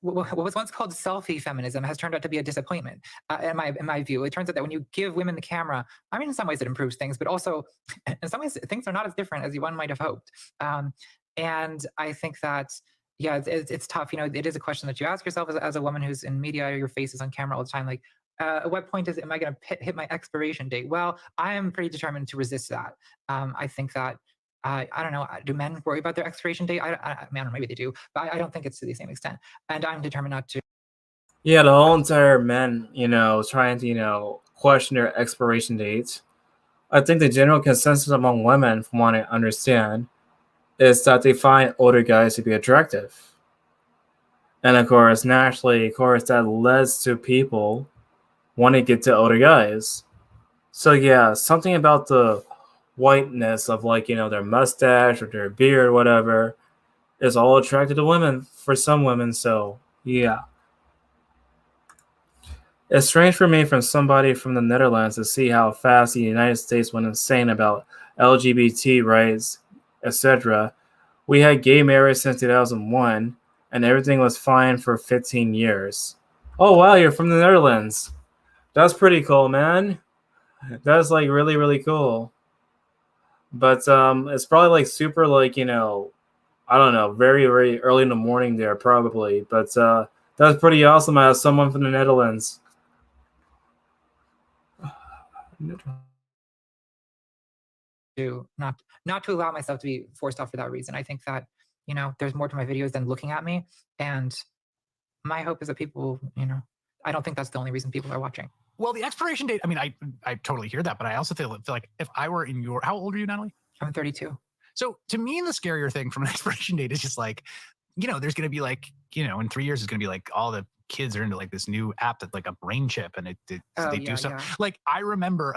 what was once called selfie feminism has turned out to be a disappointment, in my view. It turns out that when you give women the camera, I mean, in some ways it improves things, but also in some ways things are not as different as one might have hoped. And I think that, yeah, it's tough. You know, it is a question that you ask yourself as a woman who's in media, your face is on camera all the time. Like, at what point am I going to hit my expiration date? Well, I am pretty determined to resist that. I think that I don't know. Do men worry about their expiration date? I don't know, maybe they do, but I don't think it's to the same extent. And I'm determined not to. Yeah, the whole entire men, trying to, question their expiration dates. I think the general consensus among women, from what I understand, is that they find older guys to be attractive. And of course, naturally, that leads to people wanting to get to older guys. So yeah, something about the whiteness of their mustache or their beard or whatever is all attracted to women for some women. So yeah. It's strange for me, from somebody from the Netherlands, to see how fast the United States went insane about LGBT rights, etc. We had gay marriage since 2001, and everything was fine for 15 years. Oh wow, you're from the Netherlands. That's pretty cool, man. That's really, really cool. But it's probably super I don't know, very, very early in the morning there probably. But that's pretty awesome. I have someone from the Netherlands. To not to allow myself to be forced off for that reason. I think that there's more to my videos than looking at me, and my hope is that people, I don't think that's the only reason people are watching. Well, the expiration date, I mean, I totally hear that, but I also feel like if I were in your, how old are you, Natalie? I'm 32. So to me, the scarier thing from an expiration date is just there's going to be in 3 years, it's going to be all the kids are into this new app that's a brain chip, and they do stuff. Yeah. I remember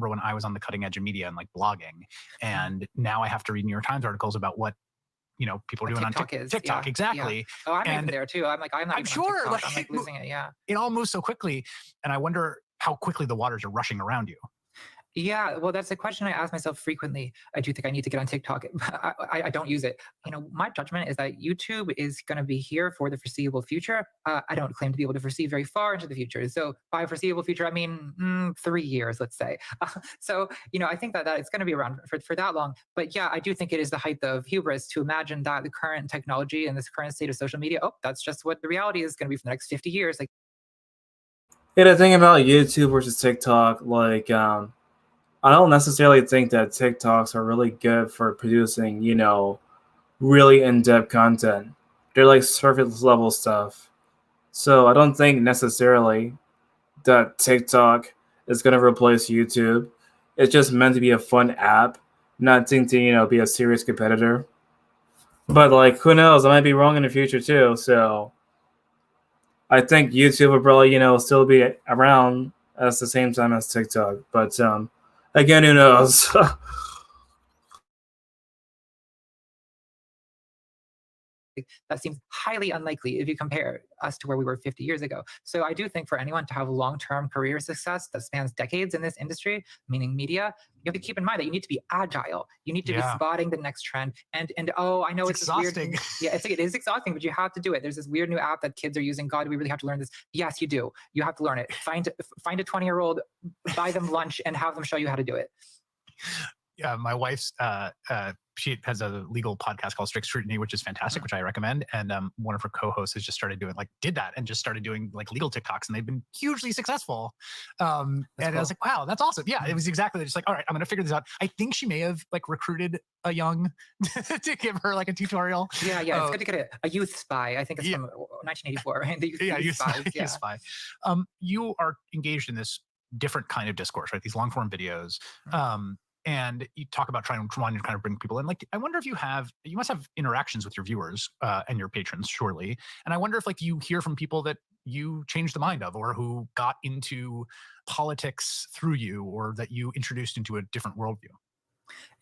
when I was on the cutting edge of media and blogging, and now I have to read New York Times articles about what people are doing TikTok on TikTok. Exactly. Yeah. Oh, I'm even there too. I'm not sure. I'm losing it. Yeah. It all moves so quickly, and I wonder how quickly the waters are rushing around you. Yeah, well, that's a question I ask myself frequently. I do think I need to get on TikTok. I don't use it. My judgment is that YouTube is going to be here for the foreseeable future. I don't claim to be able to foresee very far into the future. So by foreseeable future, I mean 3 years, let's say. So I think that it's going to be around for that long. But yeah, I do think it is the height of hubris to imagine that the current technology and this current state of social media, that's just what the reality is going to be for the next 50 years. Yeah, the thing about YouTube versus TikTok, I don't necessarily think that TikToks are really good for producing, really in-depth content. They're surface level stuff. So I don't think necessarily that TikTok is going to replace YouTube. It's just meant to be a fun app, not think to, be a serious competitor. But who knows? I might be wrong in the future too. So I think YouTube will probably, still be around at the same time as TikTok. But again, who knows? That seems highly unlikely if you compare us to where we were 50 years ago. So I do think for anyone to have long-term career success that spans decades in this industry, meaning media, you have to keep in mind that you need to be agile. You need to be spotting the next trend. And I know it's exhausting. Weird, yeah, it is exhausting, but you have to do it. There's this weird new app that kids are using. God, do we really have to learn this? Yes, you do. You have to learn it. Find a 20-year-old, buy them lunch, and have them show you how to do it. Yeah, my wife's she has a legal podcast called Strict Scrutiny, which is fantastic, which I recommend. And one of her co-hosts has just started doing started doing legal TikToks, and they've been hugely successful. And cool. I was like, wow, that's awesome. Yeah, it was exactly just all right, I'm going to figure this out. I think she may have recruited a young to give her a tutorial. Yeah, it's good to get a youth spy. I think it's from 1984, right? The youth spies. Youth spy. You are engaged in this different kind of discourse, right? These long form videos. And you talk about trying to bring people in. I wonder if you must have interactions with your viewers and your patrons, surely. And I wonder if you hear from people that you changed the mind of, or who got into politics through you, or that you introduced into a different worldview.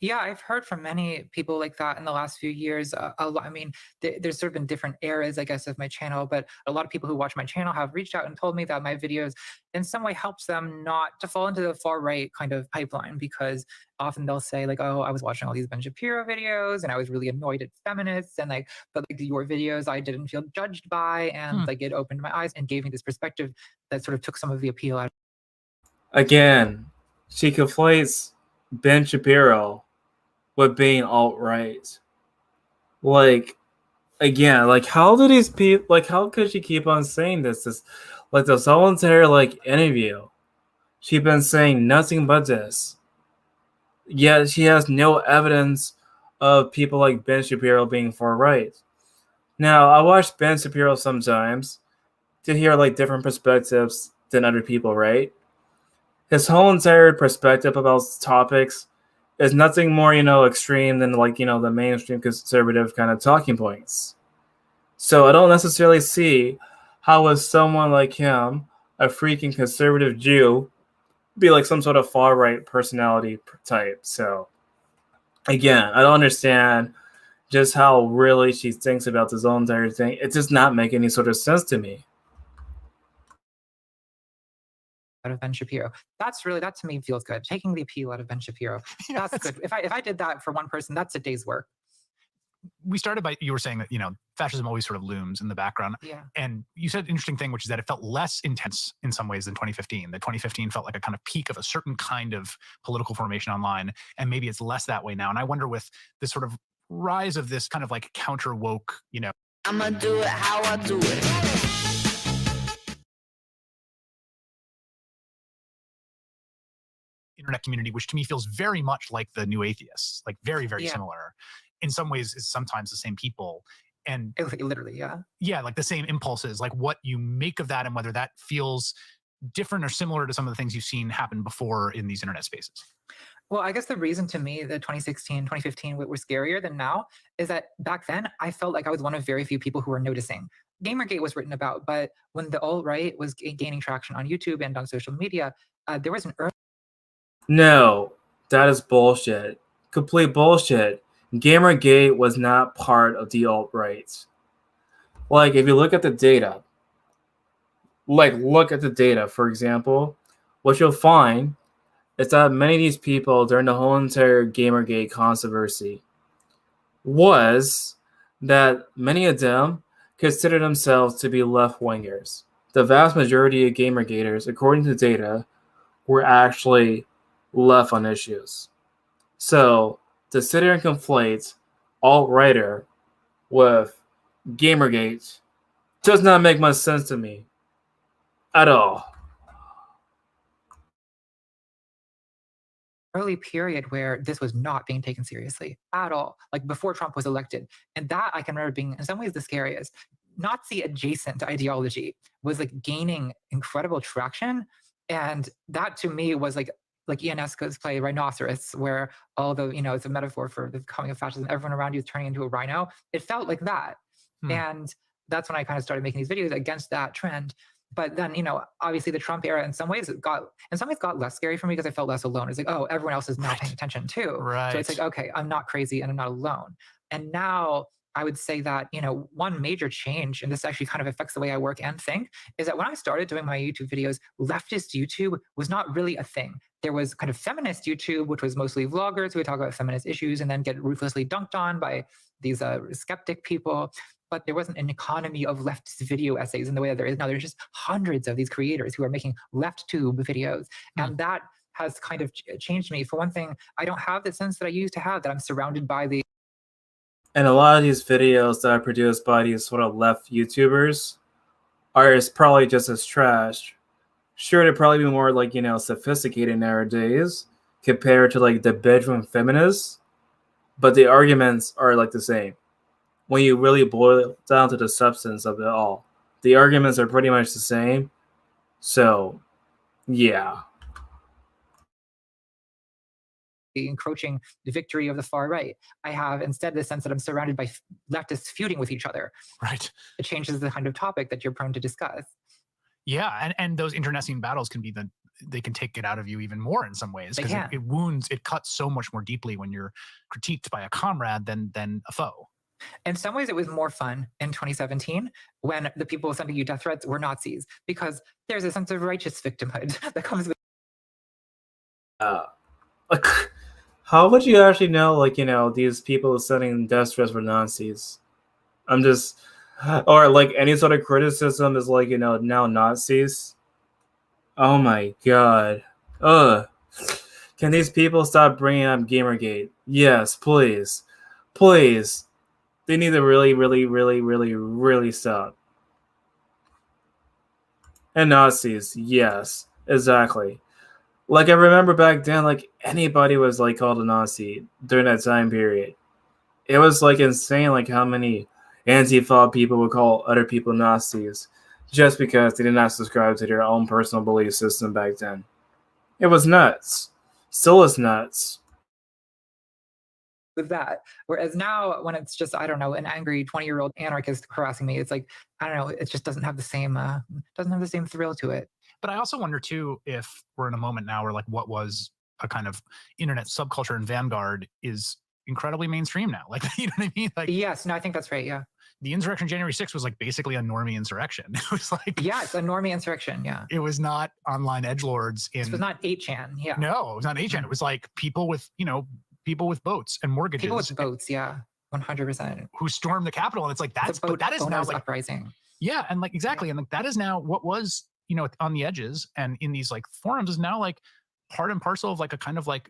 Yeah, I've heard from many people like that in the last few years. I mean, there's sort of been different eras, I guess, of my channel, but a lot of people who watch my channel have reached out and told me that my videos in some way helps them not to fall into the far right kind of pipeline, because often they'll say oh, I was watching all these Ben Shapiro videos and I was really annoyed at feminists, and but your videos I didn't feel judged by, and it opened my eyes and gave me this perspective that sort of took some of the appeal out. Again, she conflates Ben Shapiro with being alt-right. Again, how do these people, how could she keep on saying this? Like this whole entire like interview, she's been saying nothing but this. Yet she has no evidence of people like Ben Shapiro being far right. Now, I watch Ben Shapiro sometimes to hear like different perspectives than other people, right? His whole entire perspective about topics is nothing more, extreme than like, the mainstream conservative kind of talking points. So I don't necessarily see how would someone like him, a freaking conservative Jew, be like some sort of far right personality type. So again, I don't understand just how really she thinks about this whole entire thing. It does not make any sort of sense to me. Out of Ben Shapiro. That to me feels good. Taking the appeal out of Ben Shapiro. That's good. If I did that for one person, that's a day's work. We started by, you were saying that, fascism always sort of looms in the background. Yeah. And you said an interesting thing, which is that it felt less intense in some ways than 2015. That 2015 felt like a kind of peak of a certain kind of political formation online. And maybe it's less that way now. And I wonder with this sort of rise of this kind of like counter woke, I'ma do it how I do it. internet community, which to me feels very much like the new atheists, like very, very similar. In some ways, is sometimes the same people. And literally, yeah. Yeah, like the same impulses, like what you make of that and whether that feels different or similar to some of the things you've seen happen before in these internet spaces. Well, I guess the reason to me that 2016, 2015 were scarier than now is that back then I felt like I was one of very few people who were noticing. Gamergate was written about, but when the alt-right was gaining traction on YouTube and on social media, there was an early... No, that is bullshit. Complete bullshit. Gamergate was not part of the alt-right. Like, if you look at the data, for example, what you'll find is that many of these people during the whole entire Gamergate controversy was that many of them consider themselves to be left-wingers. The vast majority of Gamergaters, according to data, were actually left on issues. So to sit here and conflate alt-righter with Gamergate does not make much sense to me at all. Early period where this was not being taken seriously at all, like before Trump was elected. And that I can remember being in some ways the scariest. Nazi adjacent ideology was like gaining incredible traction. And that to me was like Ionesco's play Rhinoceros, where all the, it's a metaphor for the coming of fascism, everyone around you is turning into a rhino. It felt like that. And that's when I kind of started making these videos against that trend. But then, obviously the Trump era in some ways got less scary for me because I felt less alone. It's like, oh, everyone else is now paying attention too. Right. So it's like, okay, I'm not crazy and I'm not alone. And now I would say that, one major change, and this actually kind of affects the way I work and think, is that when I started doing my YouTube videos, leftist YouTube was not really a thing. There was kind of feminist YouTube, which was mostly vloggers who would talk about feminist issues and then get ruthlessly dunked on by these skeptic people. But there wasn't an economy of leftist video essays in the way that there is now. There's just hundreds of these creators who are making left tube videos. And that has kind of changed me. For one thing, I don't have the sense that I used to have, that I'm surrounded by the... And a lot of these videos that are produced by these sort of left YouTubers are probably just as trash. Sure, they'd probably be more like, sophisticated nowadays compared to like the bedroom feminists, but the arguments are like the same. When you really boil it down to the substance of it all, the arguments are pretty much the same. So, yeah. The encroaching victory of the far right. I have instead the sense that I'm surrounded by leftists feuding with each other. Right. It changes the kind of topic that you're prone to discuss. Yeah, and those internecine battles can be they can take it out of you even more in some ways, because it wounds, it cuts so much more deeply when you're critiqued by a comrade than a foe. In some ways, it was more fun in 2017 when the people sending you death threats were Nazis, because there's a sense of righteous victimhood that comes with... Like, how would you actually know, like, these people sending death threats were Nazis? I'm just... Or, like, any sort of criticism is, like, now Nazis? Oh my god. Ugh. Can these people stop bringing up Gamergate? Yes, please. Please. They need to really, really, really, really, really stop. And Nazis, yes, exactly. Like I remember back then, like anybody was like called a Nazi during that time period. It was like insane, like how many Antifa people would call other people Nazis just because they did not subscribe to their own personal belief system back then. It was nuts. Still is nuts. With that. Whereas now, when it's just, I don't know, an angry 20-year-old anarchist harassing me, it's like, I don't know, it just doesn't have the same thrill to it. But I also wonder too if we're in a moment now where like what was a kind of internet subculture and vanguard is incredibly mainstream now. Like, you know what I mean? Like, yes, no, I think that's right. Yeah. The insurrection January 6th was like basically a normie insurrection. It was like, yeah, it's a normie insurrection. Yeah. It was not online edgelords. It was not 8chan. Yeah. No, it was not 8chan. It was like people with, people with boats and mortgages. People with boats. Yeah. 100%. Who stormed the Capitol. And it's like, that is now like uprising. Yeah. And like, exactly. Yeah. And like, that is now what was, on the edges and in these like forums is now like part and parcel of like a kind of like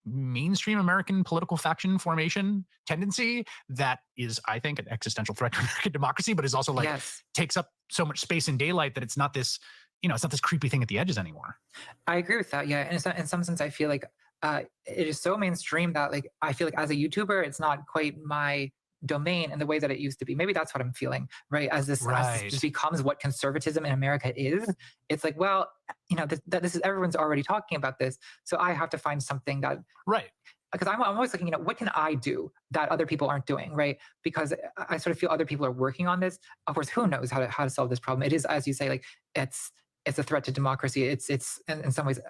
mainstream American political faction formation tendency that is, I think, an existential threat to American democracy, but is also like takes up so much space in daylight that it's not this, it's not this creepy thing at the edges anymore. I agree with that. Yeah. And in some sense, I feel like it is so mainstream that like, I feel like as a YouTuber, it's not quite my domain in the way that it used to be. Maybe that's what I'm feeling, right? As this just becomes what conservatism in America is. It's like, well, this is, everyone's already talking about this. So I have to find something that, because I'm always looking, what can I do that other people aren't doing, right? Because I sort of feel other people are working on this. Of course, who knows how to solve this problem? It is, as you say, like it's a threat to democracy. It's in some ways,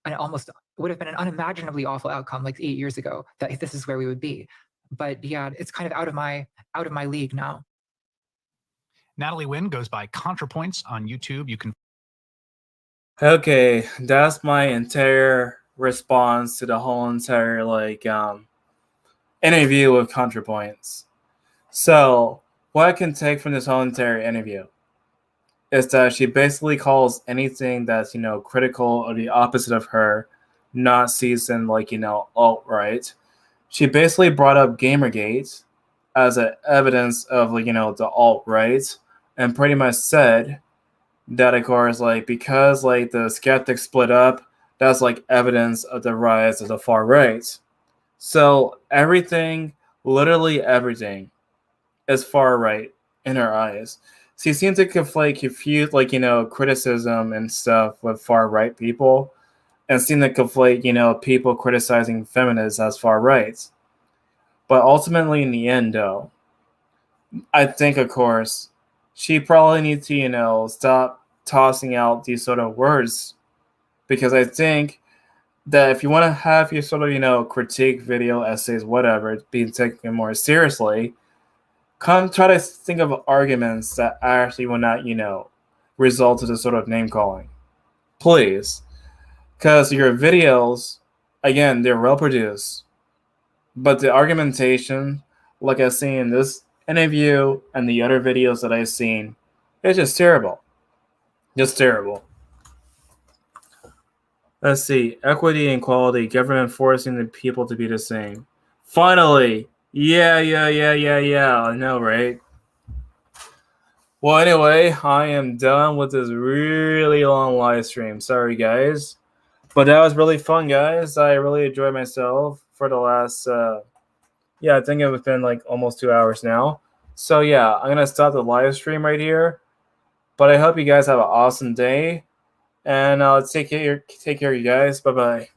and almost would have been an unimaginably awful outcome like 8 years ago that this is where we would be. But yeah, it's kind of out of my league now. Natalie Wynn goes by ContraPoints on YouTube. You can. Okay, that's my entire response to the whole entire interview with ContraPoints. So what I can take from this whole entire interview is that she basically calls anything that's critical or the opposite of her Nazis and alt-right. She basically brought up Gamergate as a evidence of the alt-right and pretty much said that, of course, because the skeptics split up, that's evidence of the rise of the far right. So everything, literally everything, is far right in her eyes. She seems to confuse criticism and stuff with far right people, and seem to conflate people criticizing feminists as far right. But ultimately, in the end, though, I think, of course, she probably needs to stop tossing out these sort of words, because I think that if you want to have your sort of critique video essays, whatever, being taken more seriously, come try to think of arguments that actually will not result to the sort of name calling, please, because your videos, again, they're well produced, but the argumentation, like I've seen in this interview and the other videos that I've seen, it's just terrible. Just terrible. Let's see. Equity and equality. Government forcing the people to be the same. Finally. Yeah. I know, right? Well, anyway, I am done with this really long live stream. Sorry, guys. But that was really fun, guys. I really enjoyed myself for the last, I think it's been almost 2 hours now. So yeah, I'm going to stop the live stream right here. But I hope you guys have an awesome day. And take care of you guys. Bye-bye.